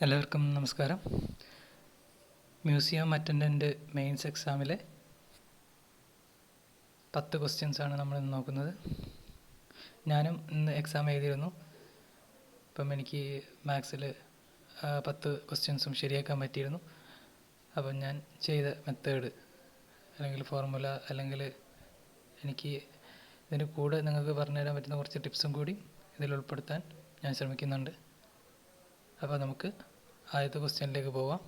എല്ലാവർക്കും നമസ്കാരം. Museum attendant mains എക്സാമിലെ 10 ക്വസ്റ്റ്യൻസാണ് നമ്മളിന്ന് നോക്കുന്നത്. ഞാനും ഇന്ന് എക്സാം എഴുതിയിരുന്നു. അപ്പം എനിക്ക് മാത്സിൽ 10 ക്വസ്റ്റ്യൻസും ശരിയാക്കാൻ പറ്റിയിരുന്നു. അപ്പം ഞാൻ ചെയ്ത മെത്തേഡ് അല്ലെങ്കിൽ ഫോർമുല അല്ലെങ്കിൽ എനിക്ക് ഇതിൻ്റെ കൂടെ നിങ്ങൾക്ക് പറഞ്ഞു തരാൻ പറ്റുന്ന കുറച്ച് ടിപ്സും കൂടി ഇതിൽ ഉൾപ്പെടുത്താൻ ഞാൻ ശ്രമിക്കുന്നുണ്ട്. അപ്പോൾ നമുക്ക് ആദ്യത്തെ ക്വസ്റ്റ്യനിലേക്ക് പോവാം.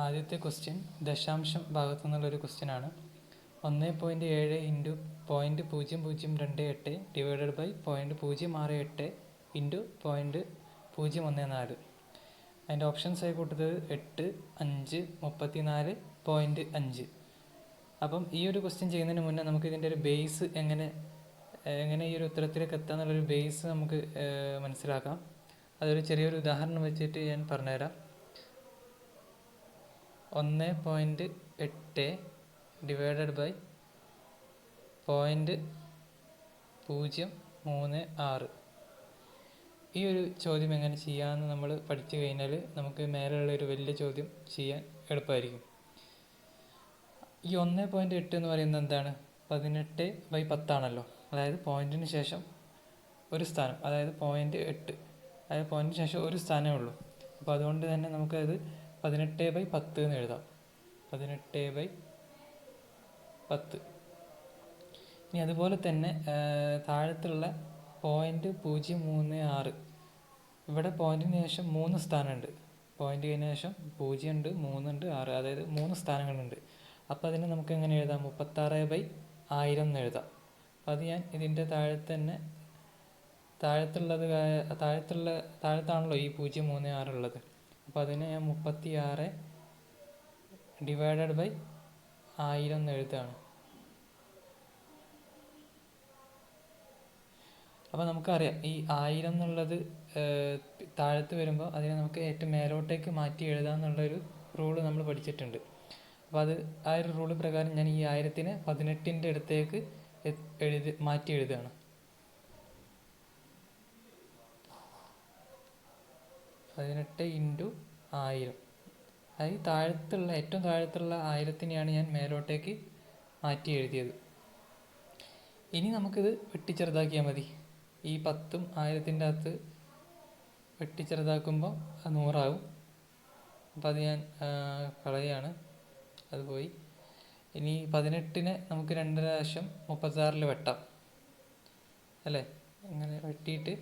ആദ്യത്തെ ക്വസ്റ്റ്യൻ ദശാംശം ഭാഗത്തു നിന്നുള്ളൊരു ക്വസ്റ്റ്യനാണ്. 1.7 ഇൻറ്റു 0.0028 ഡിവൈഡഡ് ബൈ 0.068 ഇൻറ്റു 0.014. അതിൻ്റെ ഓപ്ഷൻസായി കൂട്ടുന്നത് 8, 5, 34, 0.5. അപ്പം ഈ ഒരു ക്വസ്റ്റ്യൻ ചെയ്യുന്നതിന് മുന്നേ നമുക്ക് ഇതിൻ്റെ ഒരു ബേസ് എങ്ങനെ ഈ ഒരു ഉത്തരത്തിലേക്ക് എത്താമെന്നുള്ളൊരു ബേസ് നമുക്ക് മനസ്സിലാക്കാം. അതൊരു ചെറിയൊരു ഉദാഹരണം വെച്ചിട്ട് ഞാൻ പറഞ്ഞുതരാം. 1.8 ഡിവൈഡഡ് ബൈ 0.036. ഈ ഒരു ചോദ്യം എങ്ങനെ ചെയ്യാമെന്ന് നമ്മൾ പഠിച്ചു കഴിഞ്ഞാൽ നമുക്ക് മേലെയുള്ള ഒരു വലിയ ചോദ്യം ചെയ്യാൻ എളുപ്പമായിരിക്കും. ഈ 1.8 എന്ന് പറയുന്നത് എന്താണ്? 18/10 ആണല്ലോ. അതായത് പോയിൻറ്റിന് ശേഷം ഒരു സ്ഥാനം, അതായത് 0.8, അതായത് പോയിൻറ്റിന് ശേഷം ഒരു സ്ഥാനമേ ഉള്ളൂ. അപ്പോൾ അതുകൊണ്ട് തന്നെ നമുക്കത് 18/10 എന്ന് എഴുതാം. 18/10. ഇനി അതുപോലെ തന്നെ താഴത്തുള്ള 0.036, ഇവിടെ പോയിൻറ്റിന് ശേഷം 3 സ്ഥാനമുണ്ട്. പോയിൻ്റ് കഴിഞ്ഞ ശേഷം 0 ഉണ്ട്, 3 ഉണ്ട്, 6, അതായത് 3 സ്ഥാനങ്ങളുണ്ട്. അപ്പോൾ അതിനെ നമുക്ക് എങ്ങനെ എഴുതാം? 36/1000 എന്ന് എഴുതാം. അപ്പോൾ അത് ഞാൻ ഇതിൻ്റെ താഴത്താണല്ലോ ഈ 0.36 ഉള്ളത്. അപ്പോൾ അതിനെ ഞാൻ 36 ഡിവൈഡഡ് ബൈ 1000 എന്ന് എഴുതുകയാണ്. അപ്പോൾ നമുക്കറിയാം ഈ 1000 എന്നുള്ളത് താഴത്ത് വരുമ്പോൾ അതിനെ നമുക്ക് ഏറ്റവും മേലോട്ടേക്ക് മാറ്റി എഴുതാമെന്നുള്ളൊരു റൂള് നമ്മൾ പഠിച്ചിട്ടുണ്ട്. അപ്പോൾ ആ ഒരു റൂള് പ്രകാരം ഞാൻ ഈ 1000-നെ 18-ൻ്റെ അടുത്തേക്ക് മാറ്റി എഴുതുകയാണ്. 18 ഇൻറ്റു 1000. അതായത് ഏറ്റവും താഴത്തുള്ള 1000-നെയാണ് ഞാൻ മേലോട്ടേക്ക് മാറ്റി എഴുതിയത്. ഇനി നമുക്കിത് വെട്ടിച്ചെറുതാക്കിയാൽ മതി. ഈ 10ഉം 1000-ൻ്റെ അകത്ത് വെട്ടിച്ചെറുതാക്കുമ്പോൾ അത് 100 ആകും. അപ്പോൾ അത് ഞാൻ കളയാണ്, അത് പോയി. ഇനി 18-നെ നമുക്ക് 2 പ്രാവശ്യം 36-ൽ വെട്ടാം അല്ലേ? അങ്ങനെ വെട്ടിയിട്ട്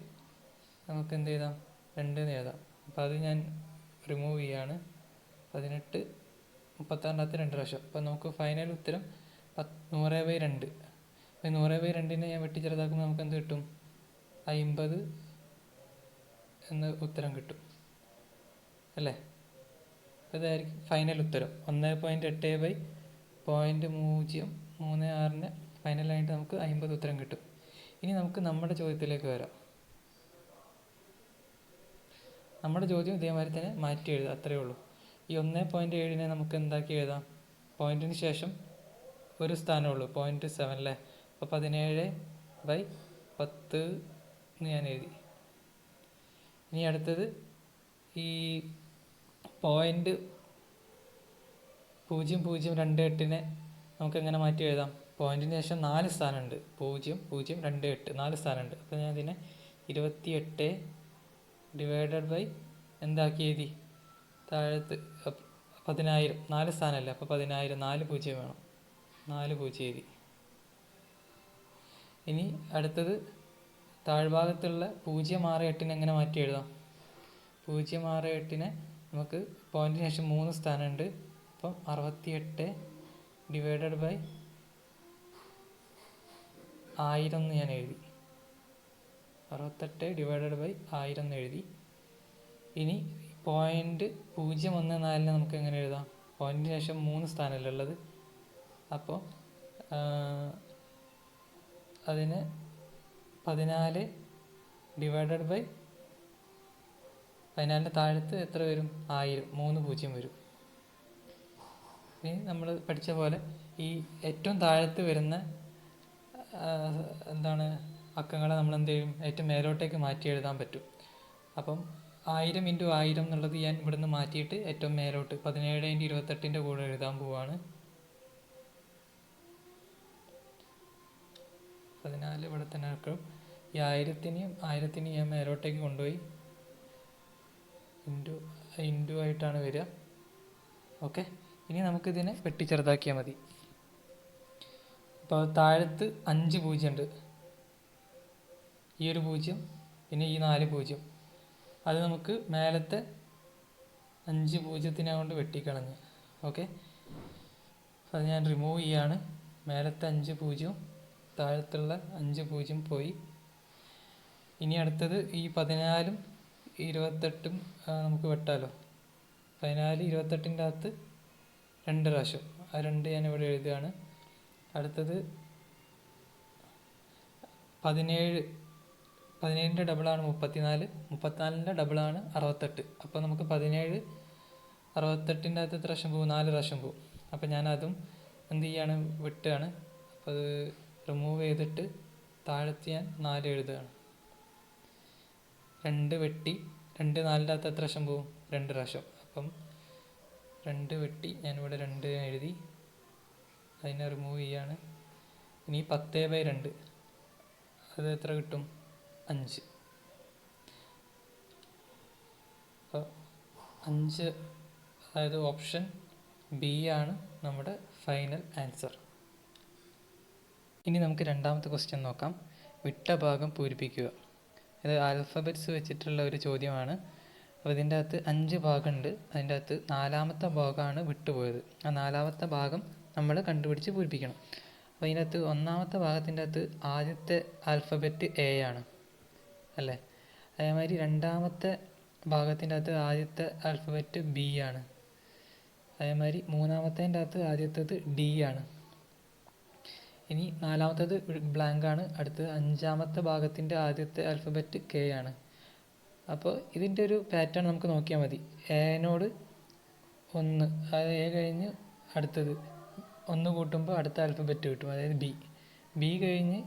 നമുക്ക് എന്ത് എഴുതാം? 2 എന്ന് എഴുതാം. അപ്പോൾ അത് ഞാൻ റിമൂവ് ചെയ്യാണ്. 18 36-ൻ്റെ അകത്ത് 2 പ്രാവശ്യം. അപ്പോൾ നമുക്ക് ഫൈനൽ ഉത്തരം 100/2. അപ്പോൾ 100/2-നെ ഞാൻ വെട്ടിച്ചെറുതാക്കുമ്പോൾ നമുക്ക് എന്ത് കിട്ടും? 50 എന്ന ഉത്തരം കിട്ടും അല്ലേ? ഇതായിരിക്കും ഫൈനൽ ഉത്തരം. 1.8/0.036-ന് ഫൈനലായിട്ട് നമുക്ക് 50 ഉത്തരം കിട്ടും. ഇനി നമുക്ക് നമ്മുടെ ചോദ്യത്തിലേക്ക് വരാം. നമ്മുടെ ചോദ്യം ഇതേമാതിരി തന്നെ മാറ്റി എഴുതാം, അത്രയേ ഉള്ളൂ. ഈ 1.7-നെ നമുക്ക് എന്താക്കി എഴുതാം? പോയിൻറ്റിന് ശേഷം ഒരു സ്ഥാനമേ 0.7 അല്ലേ? അപ്പോൾ 17/10 എന്ന് ഞാൻ എഴുതി. ഇനി അടുത്തത് ഈ 0.0028-നെ നമുക്ക് എങ്ങനെ മാറ്റി എഴുതാം? പോയിൻറ്റിന് ശേഷം 4 സ്ഥാനമുണ്ട്. 0.028 4 സ്ഥാനമുണ്ട്. അപ്പോൾ ഞാൻ ഇതിനെ 28 ഡിവൈഡഡ് ബൈ എന്താക്കി എഴുതി? താഴത്ത് 10000, 4 സ്ഥാനമല്ലേ? അപ്പോൾ 10000, 4 0 വേണം, 4 0 എഴുതി. ഇനി അടുത്തത് താഴ്ഭാഗത്തുള്ള 0.68-നെ എങ്ങനെ മാറ്റി എഴുതാം? 0.68-നെ നമുക്ക് പോയിൻറ്റിന് ശേഷം 3 സ്ഥാനമുണ്ട്. അപ്പം 68 ഡിവൈഡഡ് ബൈ 1000 എന്ന് ഞാൻ എഴുതി. 68 ഡിവൈഡഡ് ബൈ 1000 എന്ന് എഴുതി. ഇനി 0.014-നെ നമുക്ക് എങ്ങനെ എഴുതാം? പോയിൻറ്റിന് ശേഷം 3 സ്ഥാനമല്ലേ ഉള്ളത്? അപ്പോൾ അതിന് 14 ഡിവൈഡഡ് ബൈ 14-ൻ്റെ താഴത്ത് എത്ര വരും? 1000, 3 0 വരും. ഇനി നമ്മൾ പഠിച്ച പോലെ ഈ ഏറ്റവും താഴത്ത് വരുന്ന അക്കങ്ങളെ നമ്മൾ എന്ത് ചെയ്യും? ഏറ്റവും മേലോട്ടേക്ക് മാറ്റി എഴുതാൻ പറ്റും. അപ്പം 1000 ഇൻറ്റു 1000 എന്നുള്ളത് ഞാൻ ഇവിടുന്ന് മാറ്റിയിട്ട് ഏറ്റവും മേലോട്ട് 17 ഇൻറ്റു 28 കൂടെ എഴുതാൻ പോവാണ്. 14 ഇവിടെ തന്നെ വെക്കും. ഈ 1000 ഞാൻ മേലോട്ടേക്ക് കൊണ്ടുപോയി ഇൻറ്റു ആയിട്ടാണ് വരിക. ഓക്കെ, ഇനി നമുക്കിതിനെ വെട്ടി ചെറുതാക്കിയാൽ മതി. അപ്പോൾ താഴത്ത് 5 പൂജ്യം ഉണ്ട്, ഈ ഒരു 0 പിന്നെ ഈ 4 പൂജ്യം. അത് നമുക്ക് മേലത്തെ 5 പൂജ്യത്തിനെ കൊണ്ട് വെട്ടിക്കളഞ്ഞ്. ഓക്കെ, അത് ഞാൻ റിമൂവ് ചെയ്യാണ്. മേലത്തെ 5 പൂജ്യം, താഴത്തുള്ള 5 പൂജ്യം പോയി. ഇനി അടുത്തത് ഈ 14ഉം 28ഉം നമുക്ക് വെട്ടാലോ. 14 28ൻ്റെ അകത്ത് 2 പ്രാവശ്യം, ആ 2 ഞാൻ ഇവിടെ എഴുതുകയാണ്. അടുത്തത് 17ൻ്റെ ഡബിളാണ് 34, 34ൻ്റെ ഡബിളാണ് 68. അപ്പോൾ നമുക്ക് 17 68ൻ്റെ അകത്ത് എത്ര പ്രാവശ്യം പോകും? 4 പ്രാവശ്യം പോകും. അപ്പോൾ ഞാൻ അതും എന്ത് ചെയ്യാണ്, വെട്ടുകയാണ്. അപ്പോൾ അത് റിമൂവ് ചെയ്തിട്ട് താഴത്ത് ഞാൻ 4 എഴുതുകയാണ്. 2 വെട്ടി 2 4ൻ്റെ അകത്ത് എത്ര പ്രാവശ്യം പോകും? 2 പ്രാവശ്യം. അപ്പം 2 വെട്ടി ഞാനിവിടെ 2 എഴുതി, അതിനെ റിമൂവ് ചെയ്യാണ്. ഇനി 10/2 അത് എത്ര കിട്ടും? 5. അപ്പോൾ 5, അതായത് ഓപ്ഷൻ ബി ആണ് നമ്മുടെ ഫൈനൽ ആൻസർ. ഇനി നമുക്ക് രണ്ടാമത്തെ ക്വസ്റ്റ്യൻ നോക്കാം. വിട്ട ഭാഗം പൂരിപ്പിക്കുക. ഇത് ആൽഫബറ്റ്സ് വെച്ചിട്ടുള്ള ഒരു ചോദ്യമാണ്. അപ്പോൾ ഇതിൻ്റെ അകത്ത് 5 ഭാഗമുണ്ട്. അതിൻ്റെ അകത്ത് 4ാമത്തെ ഭാഗമാണ് വിട്ടുപോയത്. ആ 4ാമത്തെ ഭാഗം നമ്മൾ കണ്ടുപിടിച്ച് പൂരിപ്പിക്കണം. അപ്പോൾ ഇതിൻ്റെ അകത്ത് 1ാമത്തെ ഭാഗത്തിൻ്റെ അകത്ത് ആദ്യത്തെ ആൽഫബറ്റ് എ ആണ് അല്ലേ. അതേമാതിരി 2ാമത്തെ ഭാഗത്തിൻ്റെ അകത്ത് ആദ്യത്തെ ആൽഫബറ്റ് ബി ആണ്. അതേമാതിരി 3ാമത്തേൻ്റെ അകത്ത് ആദ്യത്തേത് ഡി ആണ്. ഇനി 4ാമത്തേത് ബ്ലാങ്ക് ആണ്. അടുത്തത് 5ാമത്തെ ഭാഗത്തിൻ്റെ ആദ്യത്തെ ആൽഫബറ്റ് കെ ആണ്. അപ്പോൾ ഇതിൻ്റെ ഒരു പാറ്റേൺ നമുക്ക് നോക്കിയാൽ മതി. എനോട് 1, അതായത് എ കഴിഞ്ഞ് അടുത്തത് 1 കൂട്ടുമ്പോൾ അടുത്ത ആൽഫബറ്റ് കിട്ടും, അതായത് ബി. ബി കഴിഞ്ഞ്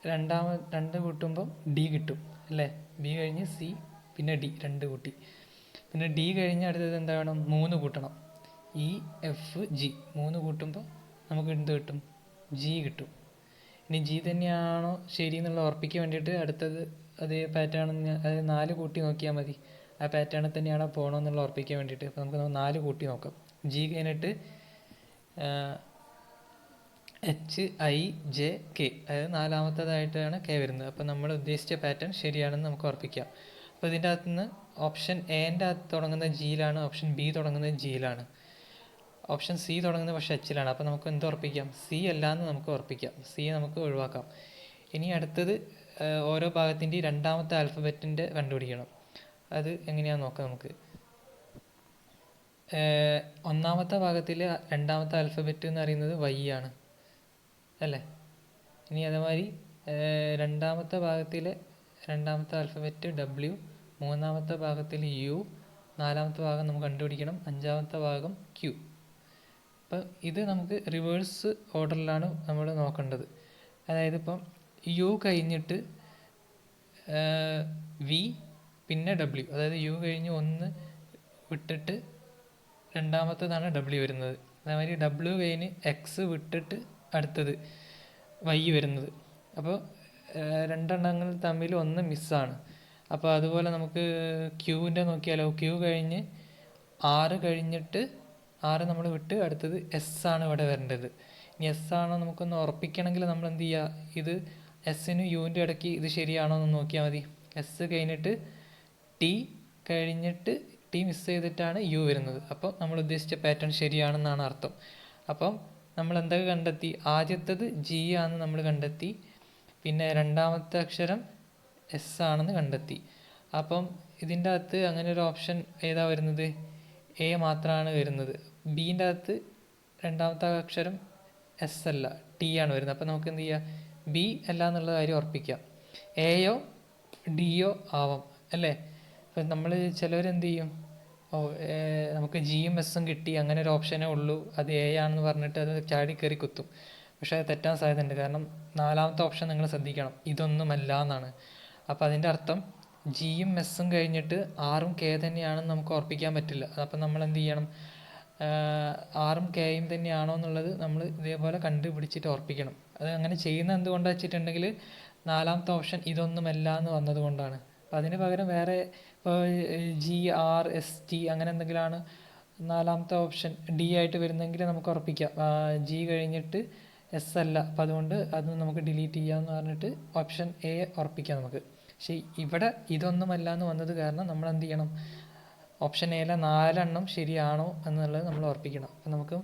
2 കൂട്ടുമ്പോൾ ഡി കിട്ടും അല്ലേ. ബി കഴിഞ്ഞ് സി, പിന്നെ ഡി 2 കൂട്ടി. പിന്നെ ഡി കഴിഞ്ഞ് അടുത്തത് എന്താ വേണം? 3 കൂട്ടണം. ഇ എഫ് ജി 3 കൂട്ടുമ്പോൾ നമുക്ക് എന്ത് കിട്ടും? ജി കിട്ടും. ഇനി ജി തന്നെയാണോ ശരി എന്നുള്ള ഉറപ്പിക്കാൻ വേണ്ടിയിട്ട് അടുത്തത് അതേ പാറ്റേൺ, അതായത് 4 കൂട്ടി നോക്കിയാൽ മതി. ആ പാറ്റേണിൽ തന്നെയാണോ പോകണമെന്നുള്ള ഉറപ്പിക്കാൻ വേണ്ടിയിട്ട്. അപ്പോൾ നമുക്ക് 4 കൂട്ടി നോക്കാം. ജി കഴിഞ്ഞിട്ട് HIJK, അതായത് 4ാമത്തേതായിട്ടാണ് കെ വരുന്നത്. അപ്പോൾ നമ്മൾ ഉദ്ദേശിച്ച പാറ്റേൺ ശരിയാണെന്ന് നമുക്ക് ഉറപ്പിക്കാം. അപ്പോൾ ഇതിൻ്റെ അകത്ത് നിന്ന് ഓപ്ഷൻ എൻ്റെ അകത്ത് തുടങ്ങുന്ന ജിയിലാണ്, ഓപ്ഷൻ ബി തുടങ്ങുന്നത് ജിയിലാണ്, ഓപ്ഷൻ സി തുടങ്ങുന്നത് പക്ഷേ എച്ചിലാണ്. അപ്പോൾ നമുക്ക് എന്ത് ഉറപ്പിക്കാം? സി അല്ലാന്ന് നമുക്ക് ഉറപ്പിക്കാം. സി നമുക്ക് ഒഴിവാക്കാം. ഇനി അടുത്തത് ഓരോ ഭാഗത്തിൻ്റെയും 2ാമത്തെ ആൽഫബറ്റിൻ്റെ കണ്ടുപിടിക്കണം. അത് എങ്ങനെയാണെന്ന് നോക്കാം നമുക്ക്. 1ാമത്തെ ഭാഗത്തിൽ 2ാമത്തെ ആൽഫബറ്റ് എന്ന് പറയുന്നത് Y ആണ് അല്ലേ. ഇനി അതേമാതിരി 2ാമത്തെ ഭാഗത്തിലെ 2ാമത്തെ ആൽഫബറ്റ് W, 3ാമത്തെ ഭാഗത്തിൽ U, 4ാമത്തെ ഭാഗം നമുക്ക് കണ്ടുപിടിക്കണം, 5ാമത്തെ ഭാഗം Q. അപ്പം ഇത് നമുക്ക് റിവേഴ്സ് ഓർഡറിലാണ് നമ്മൾ നോക്കേണ്ടത്. അതായത് ഇപ്പം യു കഴിഞ്ഞിട്ട് വി പിന്നെ ഡബ്ല്യു, അതായത് യു കഴിഞ്ഞ് 1 വിട്ടിട്ട് 2ാമത്തേതാണ് ഡബ്ല്യു വരുന്നത്. അതേമാതിരി ഡബ്ല്യു കഴിഞ്ഞ് എക്സ് വിട്ടിട്ട് അടുത്തത് വൈ വരുന്നത്. അപ്പോൾ 2 എണ്ണങ്ങൾ തമ്മിൽ 1 മിസ്സാണ്. അപ്പോൾ അതുപോലെ നമുക്ക് ക്യൂവിൻ്റെ നോക്കിയാലോ. ക്യൂ കഴിഞ്ഞ് 6 കഴിഞ്ഞിട്ട് 6 നമ്മൾ വിട്ട് അടുത്തത് എസ് ആണ് ഇവിടെ വരേണ്ടത്. ഇനി എസ് ആണോ നമുക്കൊന്ന് ഉറപ്പിക്കണമെങ്കിൽ നമ്മൾ എന്ത് ചെയ്യുക, ഇത് എസ്സിനും യുവിൻ്റെ ഇടയ്ക്ക് ഇത് ശരിയാണോ എന്ന് നോക്കിയാൽ മതി. എസ് കഴിഞ്ഞിട്ട് ടി കഴിഞ്ഞിട്ട് ടി മിസ് ചെയ്തിട്ടാണ് യു വരുന്നത്. അപ്പോൾ നമ്മൾ ഉദ്ദേശിച്ച പാറ്റേൺ ശരിയാണെന്നാണ് അർത്ഥം. അപ്പം നമ്മൾ എന്തൊക്കെ കണ്ടെത്തി? ആദ്യത്തേത് ജി ആണെന്ന് നമ്മൾ കണ്ടെത്തി, പിന്നെ 2ാമത്തെ അക്ഷരം എസ് ആണെന്ന് കണ്ടെത്തി. അപ്പം ഇതിൻ്റെ അകത്ത് അങ്ങനെ ഒരു ഓപ്ഷൻ ഏതാ വരുന്നത്? എ മാത്രമാണ് വരുന്നത്. ബീൻ്റെ അകത്ത് 2ാമത്തെ അക്ഷരം എസ് അല്ല, ടി ആണ് വരുന്നത്. അപ്പം നമുക്ക് എന്ത് ചെയ്യാം? ബി അല്ല എന്നുള്ള കാര്യം ഉറപ്പിക്കാം. എയോ ഡിയോ ആവാം അല്ലേ. അപ്പം നമ്മൾ ചിലവരെന്ത് ചെയ്യും, നമുക്ക് ജിയും എസ്സും കിട്ടി, അങ്ങനെ ഒരു ഓപ്ഷനേ ഉള്ളൂ, അത് എ ആണെന്ന് പറഞ്ഞിട്ട് അത് ചാടി കയറി കുത്തും. പക്ഷേ അത് തെറ്റാൻ സാധ്യതയുണ്ട്. കാരണം 4ാമത്തെ ഓപ്ഷൻ നിങ്ങൾ ശ്രദ്ധിക്കണം, ഇതൊന്നുമല്ല എന്നാണ്. അപ്പോൾ അതിൻ്റെ അർത്ഥം ജിയും എസ്സും കഴിഞ്ഞിട്ട് ആറും കെ തന്നെയാണെന്ന് നമുക്ക് ഉറപ്പിക്കാൻ പറ്റില്ല. അപ്പം നമ്മൾ എന്ത് ചെയ്യണം? ആറും കെയും തന്നെയാണോ എന്നുള്ളത് നമ്മൾ ഇതേപോലെ കണ്ടുപിടിച്ചിട്ട് ഉറപ്പിക്കണം. അത് അങ്ങനെ ചെയ്യുന്ന എന്തുകൊണ്ടാണ് വെച്ചിട്ടുണ്ടെങ്കിൽ നാലാമത്തെ ഓപ്ഷൻ ഇതൊന്നുമല്ല എന്ന് വന്നത് കൊണ്ടാണ്. അപ്പം അതിന് പകരം വേറെ ഇപ്പോൾ ജി ആർ എസ് ടി അങ്ങനെ എന്തെങ്കിലുമാണ് നാലാമത്തെ ഓപ്ഷൻ ഡി ആയിട്ട് വരുന്നെങ്കിൽ നമുക്ക് ഉറപ്പിക്കാം ജി കഴിഞ്ഞിട്ട് എസ് അല്ല, അപ്പം അതുകൊണ്ട് അത് നമുക്ക് ഡിലീറ്റ് ചെയ്യാമെന്ന് പറഞ്ഞിട്ട് ഓപ്ഷൻ എ ഉറപ്പിക്കാം നമുക്ക്. പക്ഷേ ഇവിടെ ഇതൊന്നുമല്ല എന്ന് വന്നത് കാരണം നമ്മൾ എന്ത് ചെയ്യണം? ഓപ്ഷൻ എയിലെ 4 എണ്ണം ശരിയാണോ എന്നുള്ളത് നമ്മൾ ഉറപ്പിക്കണം. അപ്പം നമുക്ക്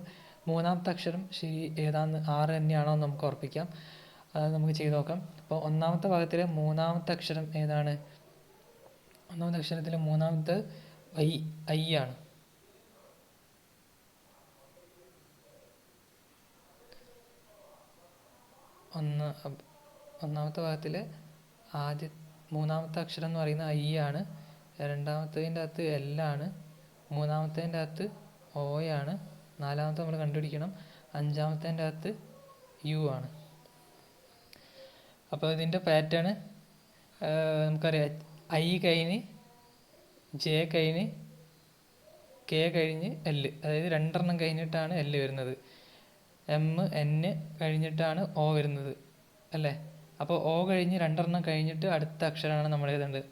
മൂന്നാമത്തെ അക്ഷരം ശരി ഏതാന്ന് 6 തന്നെയാണോ എന്ന് നമുക്ക് ഉറപ്പിക്കാം. അത് നമുക്ക് ചെയ്ത് നോക്കാം. അപ്പോൾ ഒന്നാമത്തെ ഭാഗത്തിലെ മൂന്നാമത്തെ അക്ഷരം ഏതാണ്? ഒന്നാമത്തെ അക്ഷരത്തിലെ മൂന്നാമത്തെ ഐ ആണ്. ഒന്നാമത്തെ ഭാഗത്തിലെ മൂന്നാമത്തെ അക്ഷരം എന്ന് പറയുന്നത് ഐ ആണ്. രണ്ടാമത്തതിൻ്റെ അകത്ത് എൽ ആണ്. മൂന്നാമത്തതിൻ്റെ അകത്ത് ഒ ആണ്. നാലാമത്തെ നമ്മൾ കണ്ടുപിടിക്കണം. അഞ്ചാമത്തതിൻ്റെ അകത്ത് യു ആണ്. അപ്പോൾ ഇതിൻ്റെ പാറ്റേൺ നമുക്കറിയാം. ഐ കഴിഞ്ഞ് ജെ കഴിഞ്ഞ് കെ കഴിഞ്ഞ് എൽ, അതായത് 2 എണ്ണം കഴിഞ്ഞിട്ടാണ് എൽ വരുന്നത്. എം എൻ കഴിഞ്ഞിട്ടാണ് ഒ വരുന്നത് അല്ലേ? അപ്പോൾ ഒ കഴിഞ്ഞ് 2 എണ്ണം കഴിഞ്ഞിട്ട് അടുത്ത അക്ഷരമാണ് നമ്മൾ എഴുതേണ്ടത്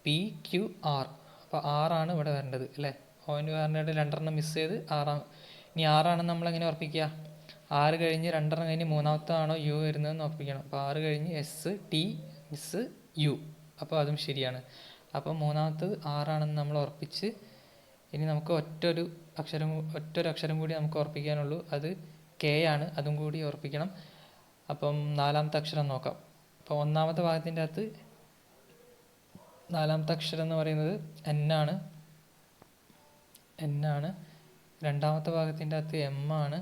പി ക്യു ആർ. അപ്പോൾ ആറാണ് ഇവിടെ വരേണ്ടത് അല്ലേ? ഓന് പറഞ്ഞിട്ട് 2 എണ്ണം മിസ് ചെയ്ത് ആറാം. ഇനി ആറാണെന്ന് നമ്മളെങ്ങനെ ഉറപ്പിക്കുക? 6 കഴിഞ്ഞ് 2 എണ്ണം കഴിഞ്ഞ് മൂന്നാമത്താണോ യു വരുന്നതെന്ന് ഉറപ്പിക്കണം. അപ്പോൾ 6 കഴിഞ്ഞ് എസ് ടി മിസ് യു, അപ്പോൾ അതും ശരിയാണ്. അപ്പോൾ മൂന്നാമത്തത് 6 ആണെന്ന് നമ്മൾ ഉറപ്പിച്ച് ഇനി നമുക്ക് ഒറ്റൊരു അക്ഷരം കൂടി നമുക്ക് ഉറപ്പിക്കാനുള്ളൂ. അത് കെ ആണ്. അതും കൂടി ഉറപ്പിക്കണം. അപ്പം നാലാമത്തെ അക്ഷരം നോക്കാം. അപ്പോൾ ഒന്നാമത്തെ ഭാഗത്തിൻ്റെ അകത്ത് നാലാമത്തെ അക്ഷരം എന്ന് പറയുന്നത് എൻ ആണ്. രണ്ടാമത്തെ ഭാഗത്തിൻ്റെ അകത്ത് എം ആണ്.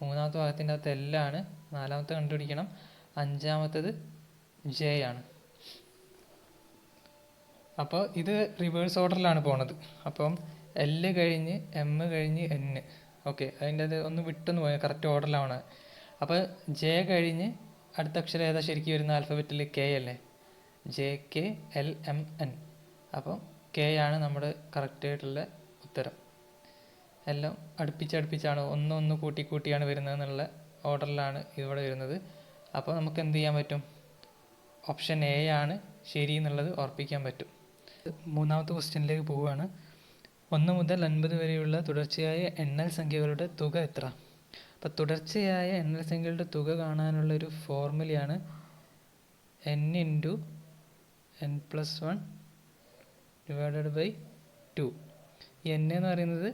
മൂന്നാമത്തെ ഭാഗത്തിൻ്റെ അകത്ത് എൽ ആണ്. നാലാമത്തെ കണ്ടുപിടിക്കണം. അഞ്ചാമത്തത് ജെ ആണ്. അപ്പോൾ ഇത് റിവേഴ്സ് ഓർഡറിലാണ് പോണത്. അപ്പം എൽ കഴിഞ്ഞ് എം കഴിഞ്ഞ് എൻ. ഓക്കെ, അതിൻ്റെ അത് ഒന്ന് വിട്ടെന്ന് പോയാൽ കറക്റ്റ് ഓർഡറിലാണ്. അപ്പോൾ ജെ കഴിഞ്ഞ് അടുത്ത അക്ഷരം ഏതാ ശരിക്കും വരുന്ന ആൽഫബറ്റിൽ? കെ അല്ലേ? J K L M N. അപ്പോൾ കെ ആണ് നമ്മുടെ കറക്റ്റായിട്ടുള്ള ഉത്തരം. എല്ലാം അടുപ്പിച്ചാണ് ഒന്ന് കൂട്ടിയാണ് വരുന്നത് എന്നുള്ള ഓർഡറിലാണ് ഇവിടെ വരുന്നത്. അപ്പോൾ നമുക്ക് എന്ത് ചെയ്യാൻ പറ്റും? ഓപ്ഷൻ എ ആണ് ശരി എന്നുള്ളത് ഉറപ്പിക്കാൻ പറ്റും. മൂന്നാമത്തെ ക്വസ്റ്റ്യനിലേക്ക് പോവുകയാണ്. 1 മുതൽ 50 വരെയുള്ള തുടർച്ചയായ എണ്ണൽ സംഖ്യകളുടെ തുക എത്ര? അപ്പോൾ തുടർച്ചയായ എണ്ണൽ സംഖ്യകളുടെ തുക കാണാനുള്ളൊരു ഫോർമുലയാണ് n × n+1 / 2. ഈ n എന്ന് പറയുന്നത്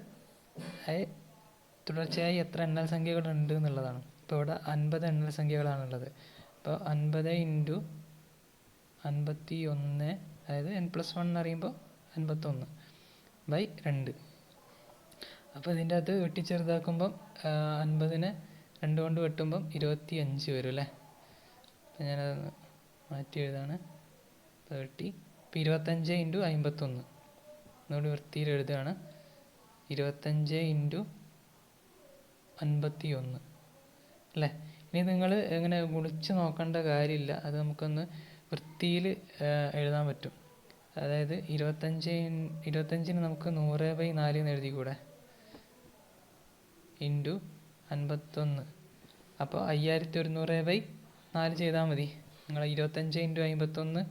തുടർച്ചയായി എത്ര എണ്ണൽ സംഖ്യകളുണ്ട് എന്നുള്ളതാണ്. ഇപ്പോൾ ഇവിടെ 50 എണ്ണൽ സംഖ്യകളാണുള്ളത്. അപ്പോൾ 50 × 51, അതായത് n+1 എന്ന് പറയുമ്പോൾ 51/2. അപ്പോൾ ഇതിൻ്റെ അകത്ത് വെട്ടിച്ചെറുതാക്കുമ്പം 50നെ 2 കൊണ്ട് വെട്ടുമ്പം 25 വരും അല്ലേ? അപ്പം ഞാനത് മാറ്റി എഴുതാണ്. 30. ഇപ്പോൾ 25 × 51 ഒന്നുകൂടി വൃത്തിയിൽ എഴുതുകയാണ്. 25 × 51 അല്ലേ? ഇനി നിങ്ങൾ ഇങ്ങനെ ഗുണിച്ച് നോക്കേണ്ട കാര്യമില്ല. അത് നമുക്കൊന്ന് വൃത്തിയിൽ എഴുതാൻ പറ്റും. അതായത് 25ന് നമുക്ക് 100/4 എന്ന് എഴുതിക്കൂടെ? × 51. അപ്പോൾ 5100/4 ചെയ്താൽ മതി. നിങ്ങൾ 25 × 51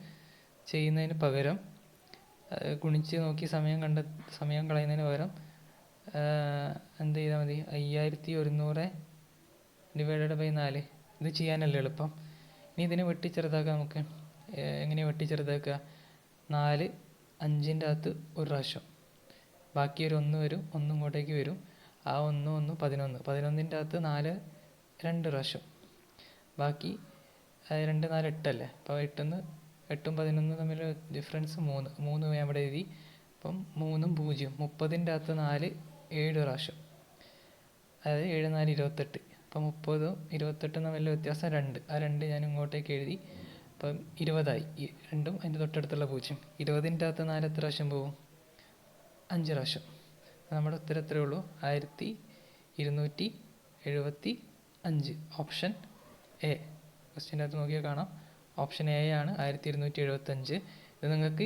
ചെയ്യുന്നതിന് പകരം ഗുണിച്ച് നോക്കി സമയം കളയുന്നതിന് പകരം എന്ത് ചെയ്താൽ മതി? 5100/4 ഇത് ചെയ്യാനല്ലേ എളുപ്പം. ഇനി ഇതിനെ വെട്ടിച്ചെറുതാക്കാം. നമുക്ക് എങ്ങനെയാണ് വെട്ടിച്ചെറുതാക്കുക? 4 5ൻ്റെ അകത്ത് ഒരു പ്രാവശ്യം, ബാക്കി ഒരു 1 വരും, 1 ഇങ്ങോട്ടേക്ക് വരും. ആ 1 11, 11ൻ്റെ അകത്ത് 4 2 പ്രാവശ്യം, ബാക്കി 2 4 8 അല്ലേ? അപ്പോൾ 8ും 11 തമ്മിൽ ഡിഫറൻസ് 3 ഞാൻ ഇവിടെ എഴുതി. അപ്പം 3 0, 30ൻ്റെ അകത്ത് 4 7 പ്രാവശ്യം, അതായത് 7 4 28. അപ്പം 30ഉം 28ഉം തമ്മിലുള്ള വ്യത്യാസം 2. ആ 2 ഞാൻ ഇങ്ങോട്ടേക്ക് എഴുതി. അപ്പം 20ആയി. 2ഉം അതിൻ്റെ തൊട്ടടുത്തുള്ള 0. 20ൻ്റെ അകത്ത് 4 എത്ര പ്രാവശ്യം പോകും? 5 പ്രാവശ്യം. നമ്മുടെ ഉത്തരം എത്രയേ ഉള്ളൂ? 1275. Option A. ക്വസ്റ്റ്യൻ്റെ അകത്ത് നോക്കിയാൽ കാണാം, ഓപ്ഷൻ എ ആണ് 1275. ഇത് നിങ്ങൾക്ക്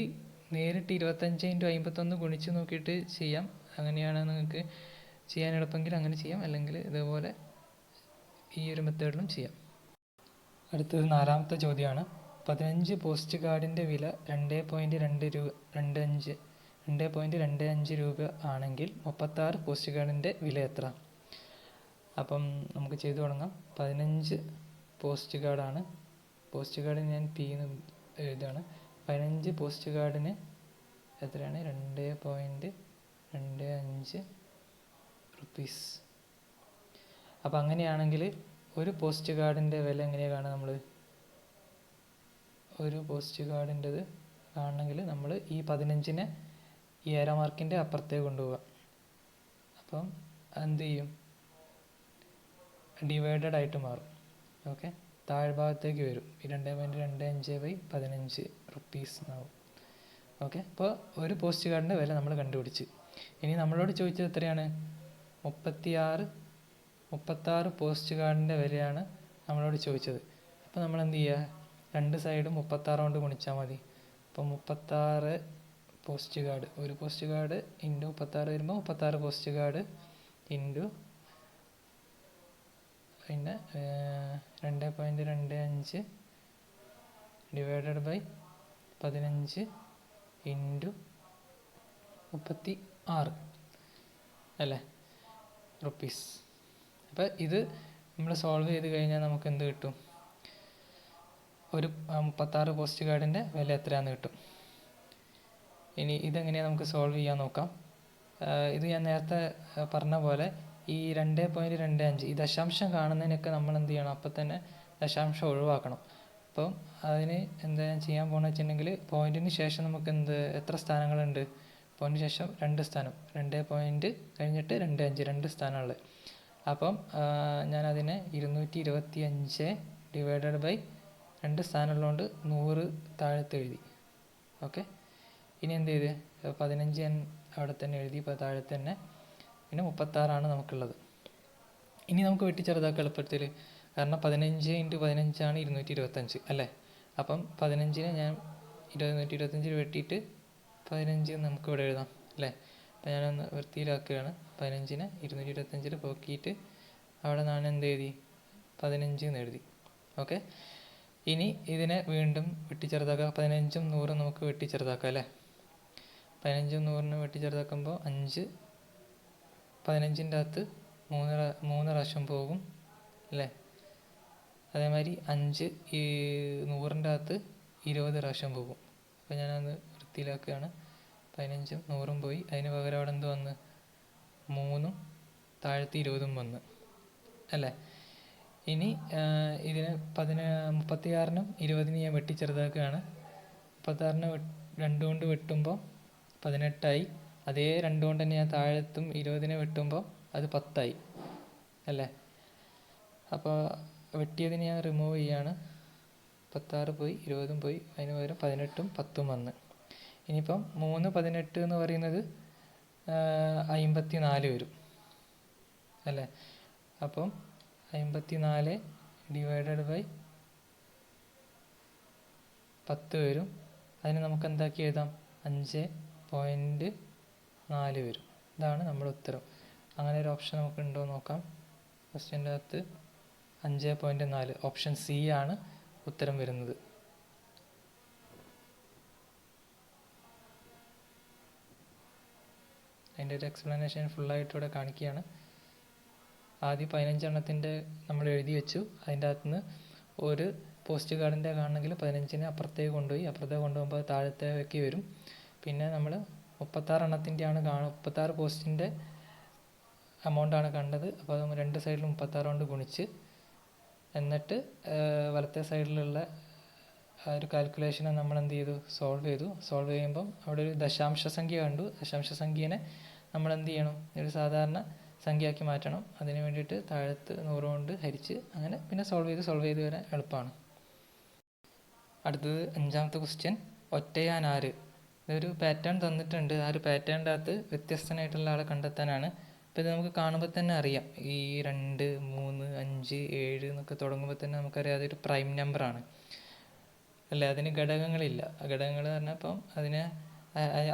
നേരിട്ട് 25 × 51 ഗുണിച്ച് നോക്കിയിട്ട് ചെയ്യാം. അങ്ങനെയാണ് നിങ്ങൾക്ക് ചെയ്യാൻ എളുപ്പമെങ്കിൽ അങ്ങനെ ചെയ്യാം, അല്ലെങ്കിൽ ഇതേപോലെ ഈ ഒരു മെത്തേഡിലും ചെയ്യാം. അടുത്തത് 4ാമത്തെ ചോദ്യമാണ്. 15 പോസ്റ്റ് കാർഡിൻ്റെ വില 2.25 രൂപ ആണെങ്കിൽ 36 പോസ്റ്റ് കാർഡിൻ്റെ വില എത്ര? അപ്പം നമുക്ക് ചെയ്തു തുടങ്ങാം. 15 പോസ്റ്റ് കാർഡാണ്. പോസ്റ്റ് കാർഡിന് ഞാൻ P എന്ന് എഴുതുകയാണ്. 15 പോസ്റ്റ് കാർഡിന് എത്രയാണ്? 2.25 റുപ്പീസ്. അപ്പം അങ്ങനെയാണെങ്കിൽ ഒരു പോസ്റ്റ് കാർഡിൻ്റെ വില എങ്ങനെയാണ് കാണുക? നമ്മൾ ഒരു പോസ്റ്റ് കാർഡിൻ്റെത് കാണണമെങ്കിൽ നമ്മൾ ഈ 15നെ ഈ ഏരോ മാർക്കിൻ്റെ അപ്പുറത്തേക്ക് കൊണ്ടുപോവുക. അപ്പം എന്ത് ചെയ്യും? ഡിവൈഡഡ് ആയിട്ട് മാറും. ഓക്കെ, താഴ്ഭാഗത്തേക്ക് വരും. ഈ 2.25/15 റുപ്പീസ് എന്നാവും. ഓക്കെ, അപ്പോൾ ഒരു പോസ്റ്റ് കാർഡിൻ്റെ വില നമ്മൾ കണ്ടുപിടിച്ച്. ഇനി നമ്മളോട് ചോദിച്ചത് എത്രയാണ്? 36 പോസ്റ്റ് കാർഡിൻ്റെ വിലയാണ് നമ്മളോട് ചോദിച്ചത്. അപ്പോൾ നമ്മൾ എന്ത് ചെയ്യുക? രണ്ട് സൈഡും 36 കൊണ്ട് ഗുണിച്ചാൽ മതി. അപ്പോൾ 36 പോസ്റ്റ് കാർഡ്, ഒരു പോസ്റ്റ് കാർഡ് ഇൻറ്റു 36 വരുമ്പോൾ 36 പോസ്റ്റ് കാർഡ് ഇൻറ്റു പിന്നെ 2.25 ഡിവൈഡഡ് ബൈ 15 ഇൻറ്റു 36 അല്ലേ, റുപ്പീസ്. അപ്പോൾ ഇത് നമ്മൾ സോൾവ് ചെയ്ത് കഴിഞ്ഞാൽ നമുക്ക് എന്ത് കിട്ടും? ഒരു 36 പോസ്റ്റ് കാർഡിൻ്റെ വില എത്രയാണെന്ന് കിട്ടും. ഇനി ഇതെങ്ങനെയാണ് നമുക്ക് സോൾവ് ചെയ്യാൻ നോക്കാം. ഇത് ഞാൻ നേരത്തെ പറഞ്ഞ പോലെ ഈ 2.25 ഈ ദശാംശം കാണുന്നതിനൊക്കെ നമ്മൾ എന്ത് ചെയ്യണം? അപ്പം തന്നെ ദശാംശം ഒഴിവാക്കണം. അപ്പം അതിന് എന്താ ചെയ്യാൻ പോകുന്നത് വെച്ചിട്ടുണ്ടെങ്കിൽ, പോയിൻറ്റിന് ശേഷം നമുക്ക് എത്ര സ്ഥാനങ്ങളുണ്ട്? പോയിൻറ്റിന് ശേഷം 2 സ്ഥാനം, 2 പോയിൻറ്റ് കഴിഞ്ഞിട്ട് 2.5 2 സ്ഥാനമുള്ളത്. അപ്പം ഞാനതിനെ 225 ഡിവൈഡഡ് ബൈ 2 സ്ഥാനമുള്ളതുകൊണ്ട് 100 താഴത്ത് എഴുതി. ഓക്കെ, ഇനി എന്ത് ചെയ്ത് 15 ഞാൻ അവിടെ തന്നെ എഴുതി, ഇപ്പോൾ താഴെ തന്നെ. പിന്നെ 36 നമുക്കുള്ളത്. ഇനി നമുക്ക് വെട്ടിച്ചെറുതാക്കാം എളുപ്പത്തിൽ. കാരണം 15 × 15 ആണ് 225 അല്ലേ. അപ്പം 15നെ ഞാൻ 225 വെട്ടിയിട്ട് 15 നമുക്ക് ഇവിടെ എഴുതാം അല്ലേ. അപ്പം ഞാനൊന്ന് വൃത്തിയിലാക്കുകയാണ്. 15നെ 225 പോക്കിയിട്ട് അവിടെ നിന്നാണ് എന്ത് എഴുതി? 15 എന്ന് എഴുതി. ഓക്കെ, ഇനി ഇതിനെ വീണ്ടും വെട്ടിച്ചെറുതാക്കാം. 15ഉം 100ഉം നമുക്ക് വെട്ടിച്ചെറുതാക്കാം അല്ലേ. 15ഉം 100നും വെട്ടിച്ചെറുതാക്കുമ്പോൾ 5 15ൻ്റെ അകത്ത് 3 പ്രാവശ്യം പോകും അല്ലേ. അതേമാതിരി 5 ഈ 100ൻ്റെ അകത്ത് 20 പ്രാവശ്യം പോകും. അപ്പോൾ ഞാനത് വൃത്തിയിലാക്കുകയാണ്. 15ഉം 100ഉം പോയി. അതിന് പകരം അവിടെ എന്ത് വന്ന്? 3ഉം താഴത്ത് 20ഉം വന്ന് അല്ലേ. ഇനി ഇതിന് 36നും 20നും ഞാൻ വെട്ടിച്ചെറുതാക്കുകയാണ്. 36നെ 2 കൊണ്ട് വെട്ടുമ്പോൾ 18ആയി. അതേ 2 കൊണ്ട് തന്നെ ഞാൻ താഴത്തും 20നെ വെട്ടുമ്പോൾ അത് 10ആയി അല്ലേ. അപ്പോൾ വെട്ടിയതിന് ഞാൻ റിമൂവ് ചെയ്യാണ്. 36 പോയി, 20ഉം പോയി. അതിന് പകരം 18ഉം 10ഉം വന്ന്. ഇനിയിപ്പം 3 18 എന്ന് പറയുന്നത് 54 വരും അല്ലേ. അപ്പം 54 ഡിവൈഡഡ് ബൈ 10 വരും. അതിന് നമുക്ക് എന്താക്കി എഴുതാം? 5.4 വരും. ഇതാണ് നമ്മുടെ ഉത്തരം. അങ്ങനെ ഒരു ഓപ്ഷൻ നമുക്ക് ഉണ്ടോ നോക്കാം. ക്വസ്റ്റ്യൻ്റെ അകത്ത് 5.4 ഓപ്ഷൻ സി ആണ് ഉത്തരം വരുന്നത്. അതിൻ്റെ ഒരു എക്സ്പ്ലനേഷൻ ഫുള്ളായിട്ട് ഇവിടെ കാണിക്കുകയാണ്. ആദ്യം 15 എണ്ണത്തിൻ്റെ നമ്മൾ എഴുതി വെച്ചു. അതിൻ്റെ അകത്തുനിന്ന് ഒരു പോസ്റ്റ് കാർഡിൻ്റെ കാണണമെങ്കിൽ 15നെ അപ്പുറത്തേക്ക് കൊണ്ടുപോയി. അപ്പുറത്തേക്ക് കൊണ്ടുപോകുമ്പോൾ താഴത്തേക്ക് വരും. പിന്നെ നമ്മൾ 36 എണ്ണത്തിൻ്റെയാണ് 36 പോസ്റ്റിൻ്റെ എമൗണ്ടാണ് കണ്ടത്. അപ്പോൾ അത് 2 സൈഡിലും 36 കൊണ്ട് ഗുണിച്ച്, എന്നിട്ട് വലത്തെ സൈഡിലുള്ള ആ ഒരു കാൽക്കുലേഷനെ നമ്മൾ എന്ത് ചെയ്തു? സോൾവ് ചെയ്തു. സോൾവ് ചെയ്യുമ്പം അവിടെ ഒരു ദശാംശ സംഖ്യ കണ്ടു. ദശാംശ സംഖ്യേനെ നമ്മൾ എന്ത് ചെയ്യണം? ഒരു സാധാരണ സംഖ്യയാക്കി മാറ്റണം. അതിന് വേണ്ടിയിട്ട് താഴത്ത് 100 കൊണ്ട് ഹരിച്ച് അങ്ങനെ പിന്നെ സോൾവ് ചെയ്ത് വരാൻ എളുപ്പമാണ്. അടുത്തത് 5ാമത്തെ ക്വസ്റ്റ്യൻ. ഒറ്റയാനാര്? ഇതൊരു പാറ്റേൺ തന്നിട്ടുണ്ട്. ആ ഒരു പാറ്റേണിൻ്റെ അകത്ത് വ്യത്യസ്തനായിട്ടുള്ള ആളെ കണ്ടെത്താനാണ്. അപ്പോൾ ഇത് നമുക്ക് കാണുമ്പോൾ തന്നെ അറിയാം. ഈ 2, 3, 5, 7 എന്നൊക്കെ തുടങ്ങുമ്പോൾ തന്നെ നമുക്കറിയാം അതൊരു പ്രൈം നമ്പറാണ് അല്ലേ. അതിന് ഘടകങ്ങളില്ല. ഘടകങ്ങൾ പറഞ്ഞാൽ ഇപ്പം അതിനെ